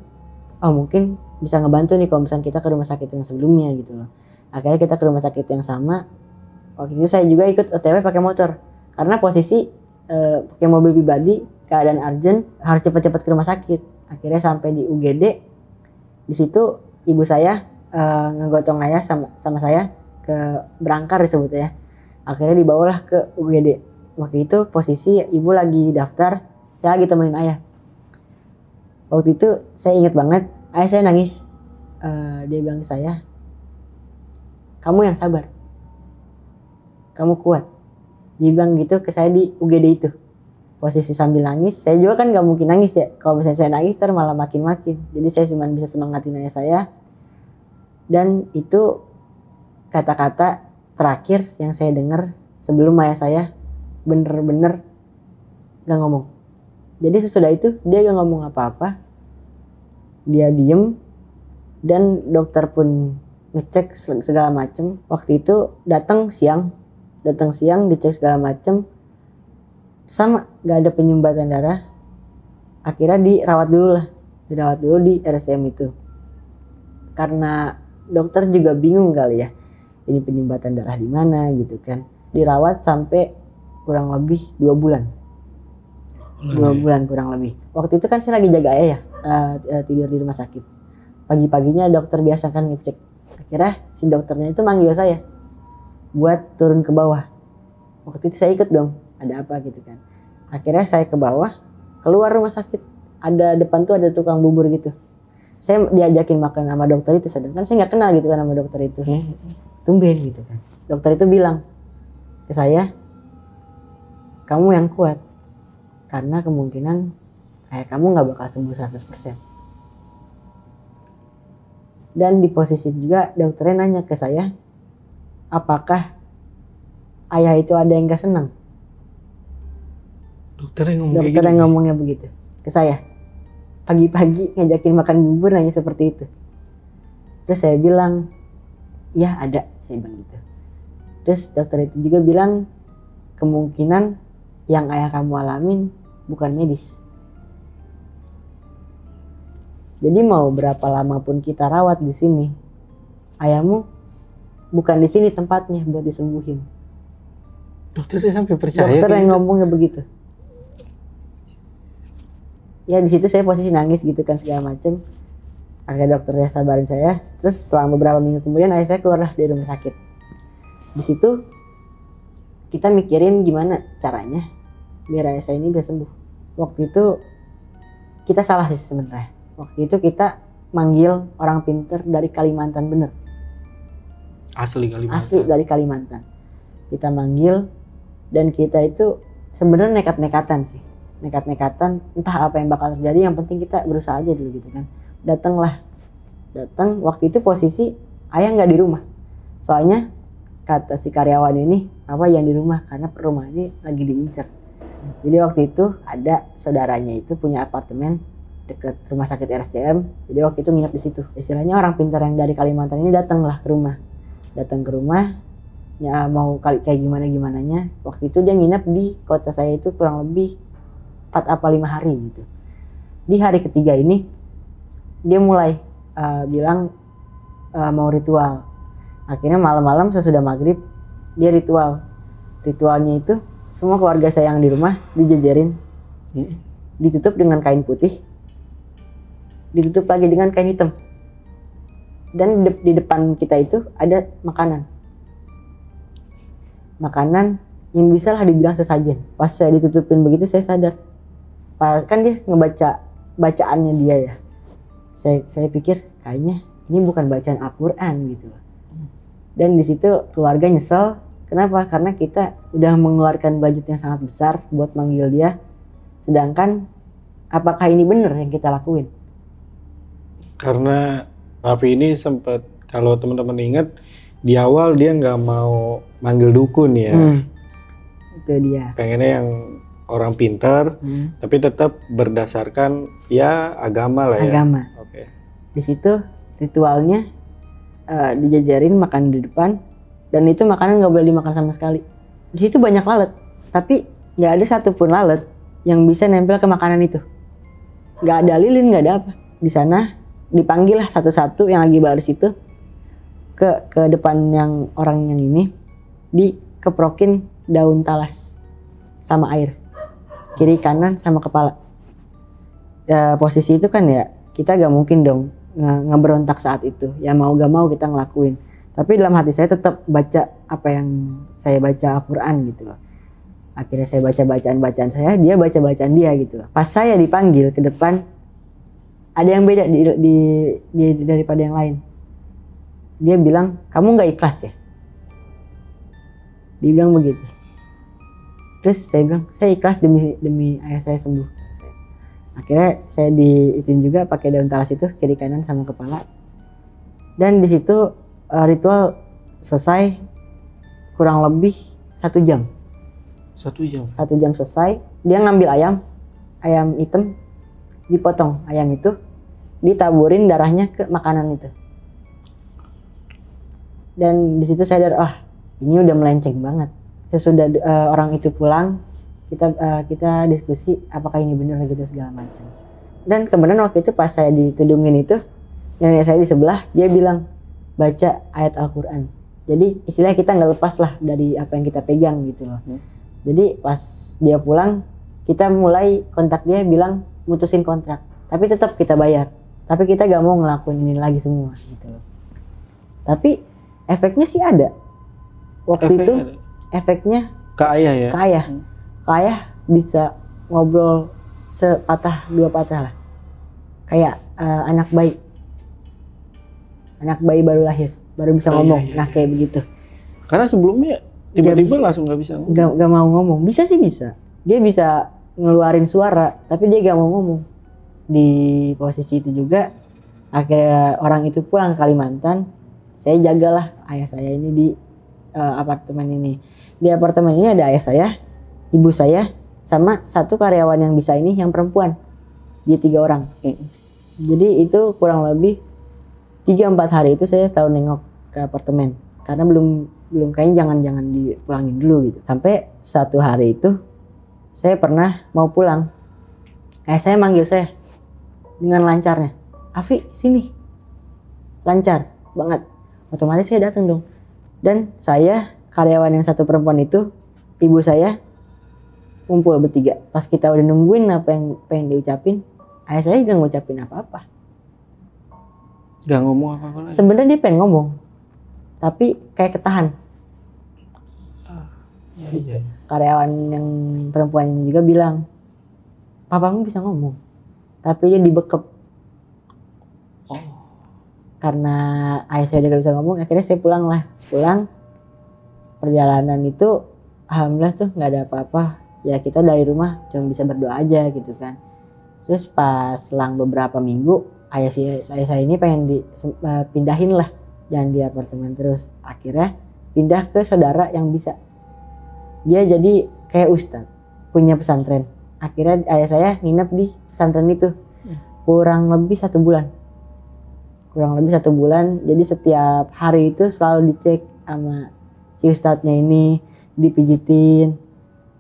mungkin bisa ngebantu nih kalau misalnya kita ke rumah sakit yang sebelumnya gitu loh. Akhirnya kita ke rumah sakit yang sama. Waktu itu saya juga ikut OTW pakai motor, karena posisi pakai mobil pribadi, keadaan urgent, harus cepat-cepat ke rumah sakit. Akhirnya sampai di UGD, di situ ibu saya ngegotong ayah sama saya ke berangkar disebutnya ya. Akhirnya dibawalah ke UGD. Waktu itu posisi ibu lagi daftar, saya lagi temenin ayah. Waktu itu saya ingat banget, ayah saya nangis. Dia bilang ke saya, kamu yang sabar, kamu kuat. Dia bilang gitu ke saya di UGD itu. Posisi sambil nangis, saya juga kan gak mungkin nangis ya. Kalau misalnya saya nangis ntar malah makin-makin. Jadi saya cuma bisa semangatin ayah saya. Dan itu kata-kata terakhir yang saya dengar sebelum ayah saya bener-bener gak ngomong. Jadi sesudah itu dia gak ngomong apa-apa. Dia diem. Dan dokter pun ngecek segala macem. Waktu itu datang siang, dicek segala macem, sama gak ada penyumbatan darah. Akhirnya dirawat dulu di RSCM itu, karena dokter juga bingung kali ya, ini penyumbatan darah di mana gitu kan. Dirawat sampai kurang lebih 2 bulan. 2 bulan kurang lebih. Waktu itu kan saya lagi jaga ayah ya, tidur di rumah sakit. Pagi-paginya dokter biasa kan ngecek. Akhirnya si dokternya itu manggil saya buat turun ke bawah. Waktu itu saya ikut dong, ada apa gitu kan. Akhirnya saya ke bawah, keluar rumah sakit. Ada depan tuh ada tukang bubur gitu. Saya diajakin makan sama dokter itu, sedangkan saya nggak kenal gitu kan sama dokter itu. Tumben gitu kan. Dokter itu bilang ke saya, kamu yang kuat, karena kemungkinan kamu nggak bakal sembuh 100%. Dan di posisi itu juga dokternya nanya ke saya, apakah ayah itu ada yang gak senang? Dokter yang ngomongnya begitu ke saya. Pagi-pagi ngajakin makan bubur nanya seperti itu. Terus saya bilang, ya ada, saya bilang gitu. Terus dokter itu juga bilang, kemungkinan yang ayah kamu alamin bukan medis. Jadi mau berapa lama pun kita rawat di sini, ayahmu bukan di sini tempatnya buat disembuhin. Dokternya sampai percaya. Dokter yang ngomongnya begitu. Ya di situ saya posisi nangis gitu kan segala macem. Akhirnya dokternya sabarin saya. Terus selama beberapa minggu kemudian ayah saya keluar dari rumah sakit. Di situ kita mikirin gimana caranya biar ayah saya ini bisa sembuh. Waktu itu kita salah sih sebenarnya. Waktu itu kita manggil orang pinter dari Kalimantan bener. Asli Kalimantan. Asli dari Kalimantan. Kita manggil dan kita itu sebenarnya nekat-nekatan sih. Nekat-nekatan, entah apa yang bakal terjadi, yang penting kita berusaha aja dulu gitu kan. Datang waktu itu posisi ayah nggak di rumah. Soalnya kata si karyawan ini, apa yang di rumah karena rumah ini lagi diincer. Jadi waktu itu ada saudaranya itu punya apartemen dekat rumah sakit RSCM. Jadi waktu itu nginep di situ. Istilahnya orang pintar yang dari Kalimantan ini datanglah ke rumah. Datang ke rumah, ya mau kayak gimananya. Waktu itu dia nginep di kota saya itu kurang lebih 4 apa 5 hari gitu. Di hari ketiga ini dia mulai bilang mau ritual. Akhirnya malam-malam sesudah maghrib dia ritual. Ritualnya itu semua keluarga saya yang di rumah dijejerin, ditutup dengan kain putih, ditutup lagi dengan kain hitam. Dan di depan kita itu ada makanan yang bisa lah dibilang sesajen. Pas saya ditutupin begitu saya sadar, pas kan dia ngebaca bacaannya dia ya, saya pikir kayaknya ini bukan bacaan Al-Quran gitu loh. Dan di situ keluarga nyesel. Kenapa? Karena kita udah mengeluarkan budget yang sangat besar buat manggil dia, sedangkan apakah ini benar yang kita lakuin? Karena Raffi ini sempat, kalau teman-teman ingat, di awal dia nggak mau manggil dukun ya. Itu dia. Pengennya yang orang pintar, tapi tetap berdasarkan ya agama lah ya. Agama. Oke. Di situ ritualnya dijajarin makan di depan, dan itu makanan nggak boleh dimakan sama sekali. Di situ banyak lalat, tapi nggak ada satupun lalat yang bisa nempel ke makanan itu. Nggak ada lilin, nggak ada apa. Di sana dipanggil lah satu-satu yang lagi baris itu ke depan yang orang yang ini, dikeprokin daun talas sama air, kiri kanan sama kepala. Posisi itu kan ya kita gak mungkin dong ngeberontak saat itu, ya mau gak mau kita ngelakuin. Tapi dalam hati saya tetap baca apa yang saya baca Al-Quran gitu loh. Akhirnya saya baca bacaan saya, dia baca bacaan dia gitu loh. Pas saya dipanggil ke depan, ada yang beda daripada yang lain. Dia bilang, kamu gak ikhlas ya? Dia bilang begitu. Terus saya bilang, saya ikhlas demi ayah saya sembuh. Akhirnya saya diitin juga pakai daun talas itu kiri kanan sama kepala. Dan di situ ritual selesai kurang lebih 1 jam. 1 jam. 1 jam selesai. Dia ngambil ayam hitam, dipotong ayam itu, ditaburin darahnya ke makanan itu. Dan di situ saya sadar, ini udah melenceng banget. Sesudah orang itu pulang, kita diskusi apakah ini benar gitu segala macam. Dan kemudian waktu itu pas saya ditudungin itu, nenek saya di sebelah, dia bilang baca ayat Al-Quran. Jadi istilahnya kita nggak lepas lah dari apa yang kita pegang gitu loh. Jadi pas dia pulang, kita mulai kontak dia bilang mutusin kontrak. Tapi tetap kita bayar. Tapi kita gak mau ngelakuin ini lagi semua gitu loh. Tapi efeknya sih ada. Waktu itu efeknya ke ayah ya? Ke ayah bisa ngobrol sepatah dua patah lah. Kayak anak bayi baru lahir, baru bisa ngomong. Iya. Nah kayak begitu. Karena sebelumnya tiba-tiba langsung gak bisa ngomong. Gak mau ngomong. Bisa sih bisa. Dia bisa ngeluarin suara, tapi dia gak mau ngomong. Di posisi itu juga, akhirnya orang itu pulang ke Kalimantan. Saya jagalah ayah saya ini di apartemen ini. Di apartemen ini ada ayah saya, ibu saya, sama 1 karyawan yang bisa ini yang perempuan. Dia 3 orang. Jadi itu kurang lebih 3-4 hari itu saya selalu nengok ke apartemen. Karena belum kayaknya jangan dipulangin dulu gitu. Sampai 1 hari itu saya pernah mau pulang. Ayah saya manggil saya dengan lancarnya. Afi sini. Lancar banget. Otomatis saya datang dong. Dan saya, karyawan yang 1 perempuan itu, ibu saya, kumpul bertiga. Pas kita udah nungguin apa yang pengen diucapin, ayah saya gak ngucapin apa-apa. Gak ngomong apa-apa lagi? Sebenarnya dia pengen ngomong, tapi kayak ketahan. Iya. Karyawan yang perempuan ini juga bilang, papamu bisa ngomong, tapi dia dibekep. Karena ayah saya udah gak bisa ngomong, akhirnya saya pulang. Perjalanan itu alhamdulillah tuh gak ada apa-apa. Ya kita dari rumah cuma bisa berdoa aja gitu kan. Terus pas selang beberapa minggu, ayah saya ini pengen pindahin lah, jangan di apartemen terus. Akhirnya pindah ke saudara yang bisa. Dia jadi kayak ustadz, punya pesantren. Akhirnya ayah saya nginep di pesantren itu kurang lebih 1 bulan. Jadi setiap hari itu selalu dicek sama si ustadznya ini, dipijitin.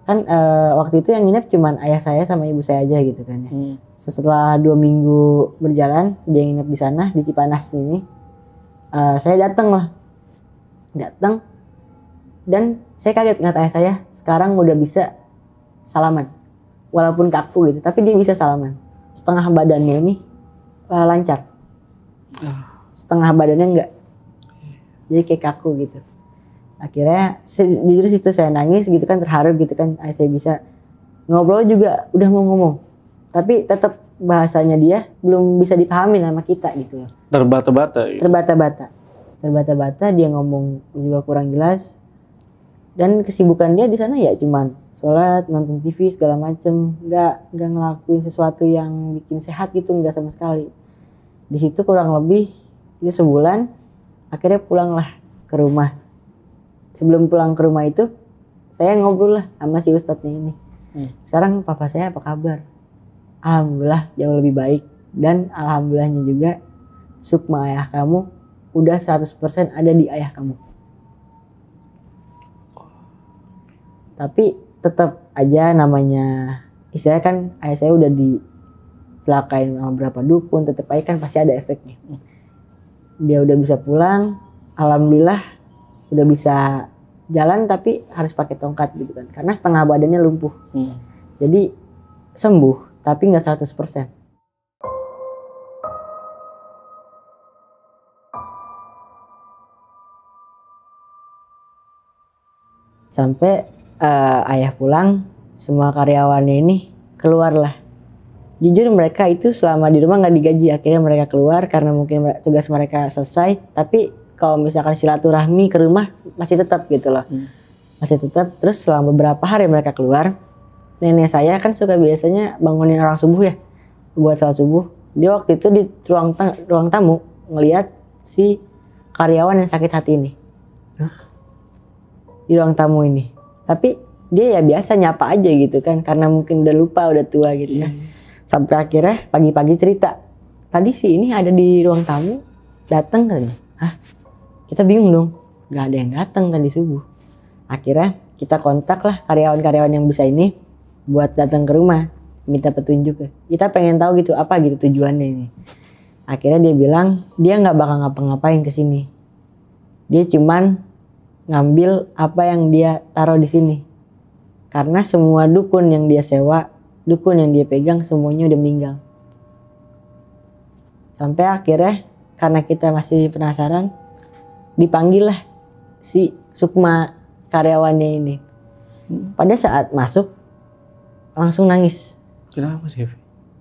Kan waktu itu yang nginep cuman ayah saya sama ibu saya aja gitu kan ya. Setelah 2 minggu berjalan, dia nginep di sana di Cipanas ini. Saya datang dan saya kaget ngeliat ayah saya sekarang udah bisa salaman, walaupun kaku gitu, tapi dia bisa salaman. Setengah badannya ini lancar, setengah badannya enggak, jadi kayak kaku gitu. Akhirnya jujur situ saya nangis gitu kan, terharu gitu kan, saya bisa ngobrol juga udah mau ngomong. Tapi tetap bahasanya dia belum bisa dipahami sama kita gitu loh. Terbata-bata. Gitu. Terbata-bata dia ngomong juga kurang jelas. Dan kesibukan dia di sana ya cuman sholat, nonton TV segala macem, nggak ngelakuin sesuatu yang bikin sehat gitu, nggak sama sekali. Di situ kurang lebih itu sebulan, akhirnya pulanglah ke rumah. Sebelum pulang ke rumah itu, saya ngobrol lah sama si ustadznya ini. Sekarang papa saya apa kabar? Alhamdulillah jauh lebih baik. Dan alhamdulillahnya juga sukma ayah kamu udah 100% ada di ayah kamu. Tapi tetap aja namanya, istilahnya kan ayah saya udah dicelakain sama berapa dukun, tetap aja kan pasti ada efeknya. Dia udah bisa pulang, alhamdulillah udah bisa jalan tapi harus pakai tongkat gitu kan, karena setengah badannya lumpuh. Jadi sembuh tapi nggak 100%. Sampai ayah pulang, semua karyawannya ini keluar lah. Jujur mereka itu selama di rumah nggak digaji, akhirnya mereka keluar karena mungkin tugas mereka selesai. Tapi kalau misalkan silaturahmi ke rumah masih tetap gitu loh, masih tetap. Terus selama beberapa hari mereka keluar, nenek saya kan suka biasanya bangunin orang subuh ya, buat sholat subuh. Dia waktu itu di ruang tamu ngelihat si karyawan yang sakit hati ini. Di ruang tamu ini. Tapi dia ya biasa nyapa aja gitu kan, karena mungkin udah lupa, udah tua gitu ya. Sampai akhirnya pagi-pagi cerita, tadi si ini ada di ruang tamu, datang katanya. Hah? Kita bingung dong, gak ada yang datang tadi subuh. Akhirnya kita kontak lah karyawan-karyawan yang bisa ini buat datang ke rumah, minta petunjuk. Kita pengen tahu gitu apa gitu tujuannya ini. Akhirnya dia bilang dia nggak bakal ngapa-ngapain ke sini. Dia cuman ngambil apa yang dia taruh di sini. Karena semua dukun yang dia sewa, dukun yang dia pegang semuanya udah meninggal. Sampai akhirnya karena kita masih penasaran, dipanggil lah si sukma karyawannya ini. Pada saat masuk langsung nangis. Kenapa sih?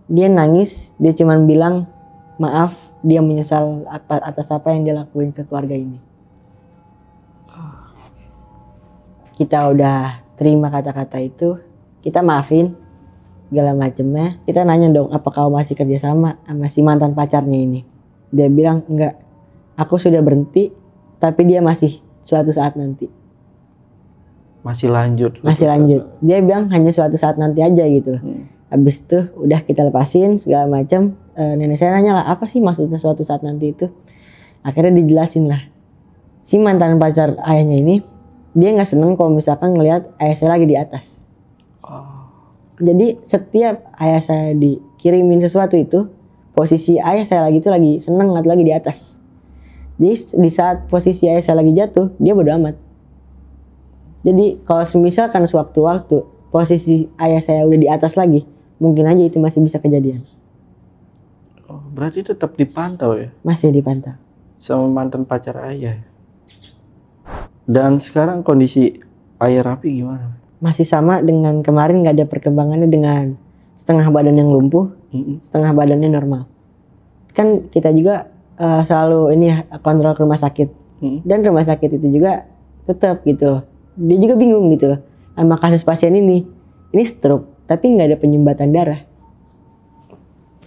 Dia nangis, dia cuman bilang maaf, dia menyesal atas apa yang dia lakuin ke keluarga ini. Kita udah terima kata-kata itu, kita maafin segala macemnya. Kita nanya dong, apa kau masih kerja sama si mantan pacarnya ini? Dia bilang enggak, aku sudah berhenti, tapi dia masih suatu saat nanti. Masih lanjut. Dia bilang hanya suatu saat nanti aja gitu loh. Habis itu udah kita lepasin segala macam. Nenek saya nanya lah, apa sih maksudnya suatu saat nanti itu? Akhirnya dijelasin lah. Si mantan pacar ayahnya ini, dia nggak seneng kalau misalkan ngelihat ayah saya lagi di atas. Jadi setiap ayah saya dikirimin sesuatu itu, posisi ayah saya lagi itu lagi seneng atau lagi di atas. Jadi di saat posisi ayah saya lagi jatuh, dia bodo amat. Jadi kalau misalkan sewaktu-waktu posisi ayah saya udah di atas lagi, mungkin aja itu masih bisa kejadian. Berarti tetap dipantau ya? Masih dipantau. Sama mantan pacar ayah. Dan sekarang kondisi ayah Raffi gimana? Masih sama dengan kemarin, nggak ada perkembangannya, dengan setengah badan yang lumpuh, setengah badannya normal. Kan kita juga selalu ini kontrol ke rumah sakit. Dan rumah sakit itu juga tetap gitu loh. Dia juga bingung gitu loh sama kasus pasien ini. Ini stroke, tapi nggak ada penyumbatan darah.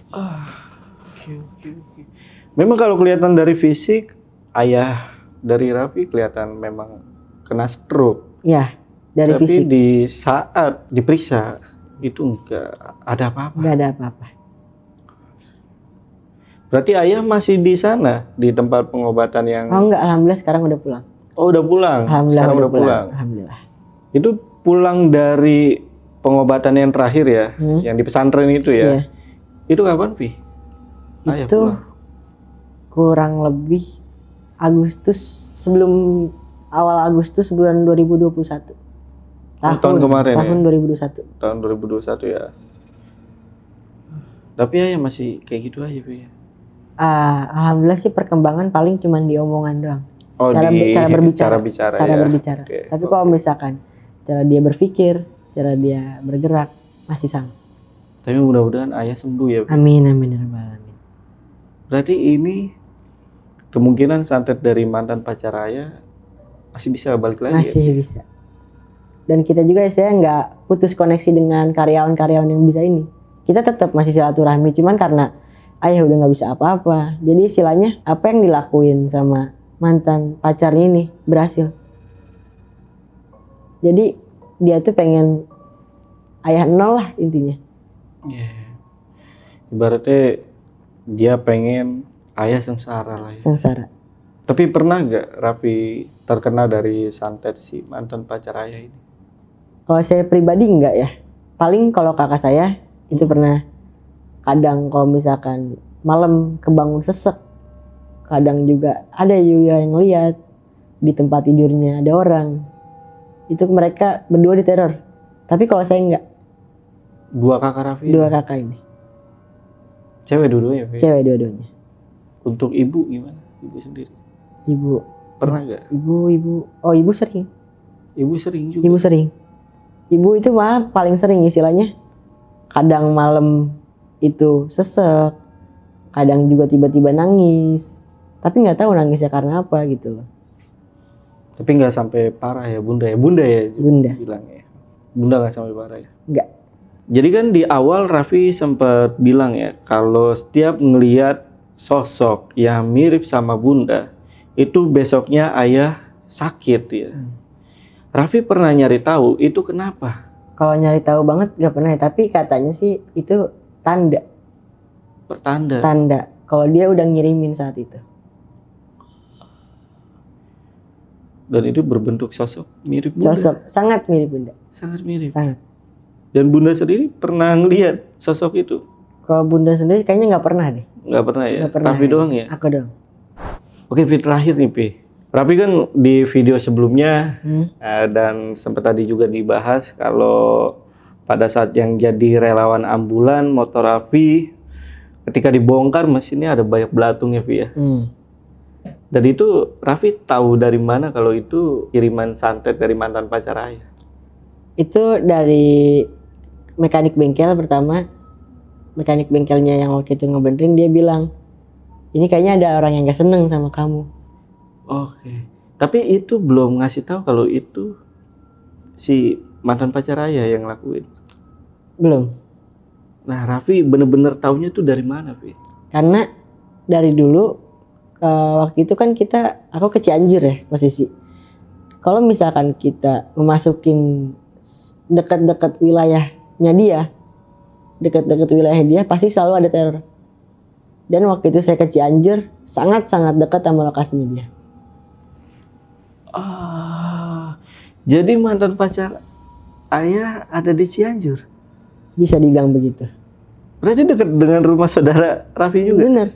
Oke. Memang kalau kelihatan dari fisik, ayah dari Raffi kelihatan memang kena stroke. Ya, dari fisik. Tapi di saat diperiksa itu nggak ada apa-apa. Nggak ada apa-apa. Berarti ayah masih di sana, di tempat pengobatan yang... Oh enggak, alhamdulillah sekarang udah pulang. Oh udah pulang? Alhamdulillah sekarang udah pulang. Alhamdulillah. Itu pulang dari pengobatan yang terakhir ya, yang di pesantren itu ya? Iya. Itu kapan, Pi? Itu kurang lebih Agustus, sebelum awal Agustus bulan 2021. Tahun kemarin tahun ya? 2021. Tahun 2021 ya. Tapi ya masih kayak gitu aja, Pi. Alhamdulillah sih perkembangan paling cuman di omongan doang. Oh, cara berbicara, cara bicara, ya. Oke. Tapi kalau misalkan cara dia berpikir, cara dia bergerak masih sama. Tapi mudah-mudahan ayah sembuh ya. Amin amin ya rabbal alamin. Berarti ini kemungkinan santet dari mantan pacar ayah masih bisa balik lagi. Masih ya? bisa. Dan kita juga saya nggak putus koneksi dengan karyawan-karyawan yang bisa ini. Kita tetap masih silaturahmi, cuman karena ayah udah nggak bisa apa-apa. Jadi istilahnya apa yang dilakuin sama mantan pacarnya ini berhasil. Jadi dia tuh pengen ayah nol lah intinya. Yeah. Ibaratnya dia pengen ayah sengsara lah ya. Sengsara. Tapi pernah nggak Raffi terkena dari santet si mantan pacar ayah ini? Kalau saya pribadi enggak ya. Paling kalau kakak saya itu pernah kadang kalau misalkan malam kebangun sesek. Kadang juga ada juga yang lihat di tempat tidurnya ada orang. Itu mereka berdua diteror. Tapi kalau saya enggak. Dua kakak Raffi? Dua kakak ini. Cewek dua-duanya? Cewek dua-duanya. Untuk ibu gimana? Ibu sendiri? Ibu. Pernah nggak? Ibu. Oh ibu sering. Ibu sering juga? Ibu sering. Ibu itu malah paling sering istilahnya. Kadang malam itu sesek. Kadang juga tiba-tiba nangis. Tapi nggak tahu nangisnya karena apa gitu loh. Tapi nggak sampai parah ya bunda ya? Bunda ya? Bunda. Bilang ya? Bunda nggak sampai parah ya? Nggak. Jadi kan di awal Raffi sempat bilang ya, kalau setiap ngelihat sosok yang mirip sama bunda, itu besoknya ayah sakit ya. Raffi pernah nyari tahu itu kenapa? Kalau nyari tahu banget nggak pernah ya. Tapi katanya sih itu tanda. Pertanda. Tanda. Kalau dia udah ngirimin saat itu. Dan itu berbentuk sosok mirip bunda. Sosok sangat mirip bunda. Sangat mirip. Sangat. Dan bunda sendiri pernah ngelihat sosok itu? Kalau bunda sendiri kayaknya nggak pernah deh. Nggak pernah ya? Nggak pernah. Raffi doang ya? Aku doang. Oke, terakhir nih Pi. Raffi kan di video sebelumnya dan sempat tadi juga dibahas kalau pada saat yang jadi relawan ambulan motor Raffi ketika dibongkar mesinnya ada banyak belatung ya Pi ya. Dan itu Raffi tahu dari mana kalau itu kiriman santet dari mantan pacar ayah? Itu dari mekanik bengkel pertama. Mekanik bengkelnya yang waktu itu ngebenerin dia bilang, ini kayaknya ada orang yang gak seneng sama kamu. Oke. Tapi itu belum ngasih tahu kalau itu si mantan pacar ayah yang lakuin. Belum. Nah, Raffi bener-bener taunya tuh dari mana, Pi? Karena dari dulu waktu itu kan aku ke Cianjur ya posisi. Kalau misalkan kita memasukin dekat-dekat wilayahnya dia, dekat-dekat wilayah dia pasti selalu ada teror. Dan waktu itu saya ke Cianjur sangat-sangat dekat sama lokasinya dia. Jadi mantan pacar ayah ada di Cianjur? Bisa dibilang begitu. Berarti dekat dengan rumah saudara Raffi juga? Bener.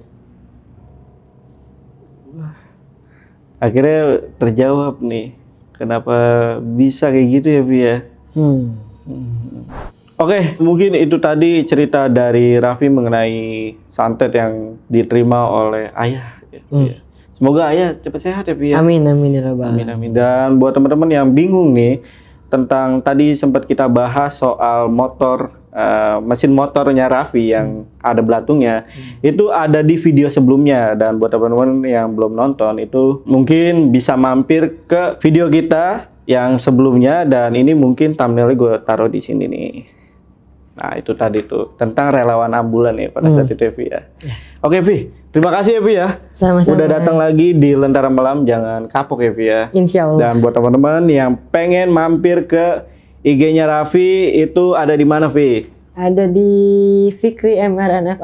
Akhirnya terjawab nih, kenapa bisa kayak gitu ya Pi ya? Oke, mungkin itu tadi cerita dari Raffi mengenai santet yang diterima oleh ayah. Ya. Semoga ayah cepat sehat ya Pi ya. Amin amin ya rabbal alamin. Amin. Dan buat teman-teman yang bingung nih tentang tadi sempat kita bahas soal motor, mesin motornya Raffi yang ada belatungnya, itu ada di video sebelumnya. Dan buat teman-teman yang belum nonton itu mungkin bisa mampir ke video kita yang sebelumnya, dan ini mungkin thumbnailnya gue taruh di sini nih. Nah itu tadi tuh tentang relawan ambulan ya pada saat itu ya Pi ya. Oke Pi, terima kasih ya Pi ya. Sama-sama. Udah datang lagi di Lentera Malam, jangan kapok ya Pi ya. Insya Allah. Dan buat teman-teman yang pengen mampir ke IG-nya Raffi itu ada di mana Pi? Ada di Fikri MRNF _.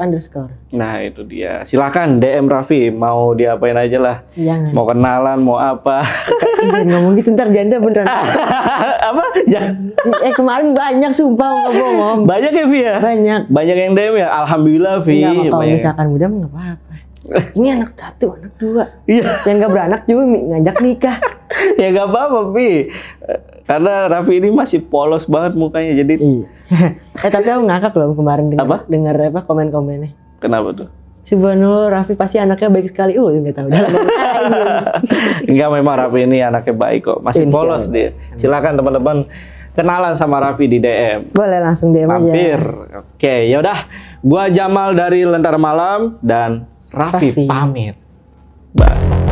Nah itu dia, silakan DM Raffi, mau diapain aja lah. Jangan. Mau kenalan, mau apa. Jangan ngomong gitu ntar janda beneran. Apa? Jangan. Kemarin banyak sumpah nggak bohong. Banyak ya Pi ya? Banyak. Banyak yang DM ya? Alhamdulillah Pi. Enggak, kalau Banyak. misalkan muda nggak apa-apa. Ini anak satu, anak dua. Iya. Yang nggak beranak juga ngajak nikah. Ya nggak apa-apa Pi. Karena Raffi ini masih polos banget mukanya, jadi. Iya. Tapi aku ngakak loh kemarin dengar apa komen-komennya. Kenapa tuh? Subhanallah, Raffi pasti anaknya baik sekali. Nggak tahu. Enggak, memang Raffi ini anaknya baik kok. Masih Insya polos Allah. dia. Silakan teman-teman kenalan sama Raffi di DM. Boleh langsung DM Mampir. aja. Oke, yaudah. Gua Jamal dari Lentera Malam dan Raffi Raffi. pamit. Bye.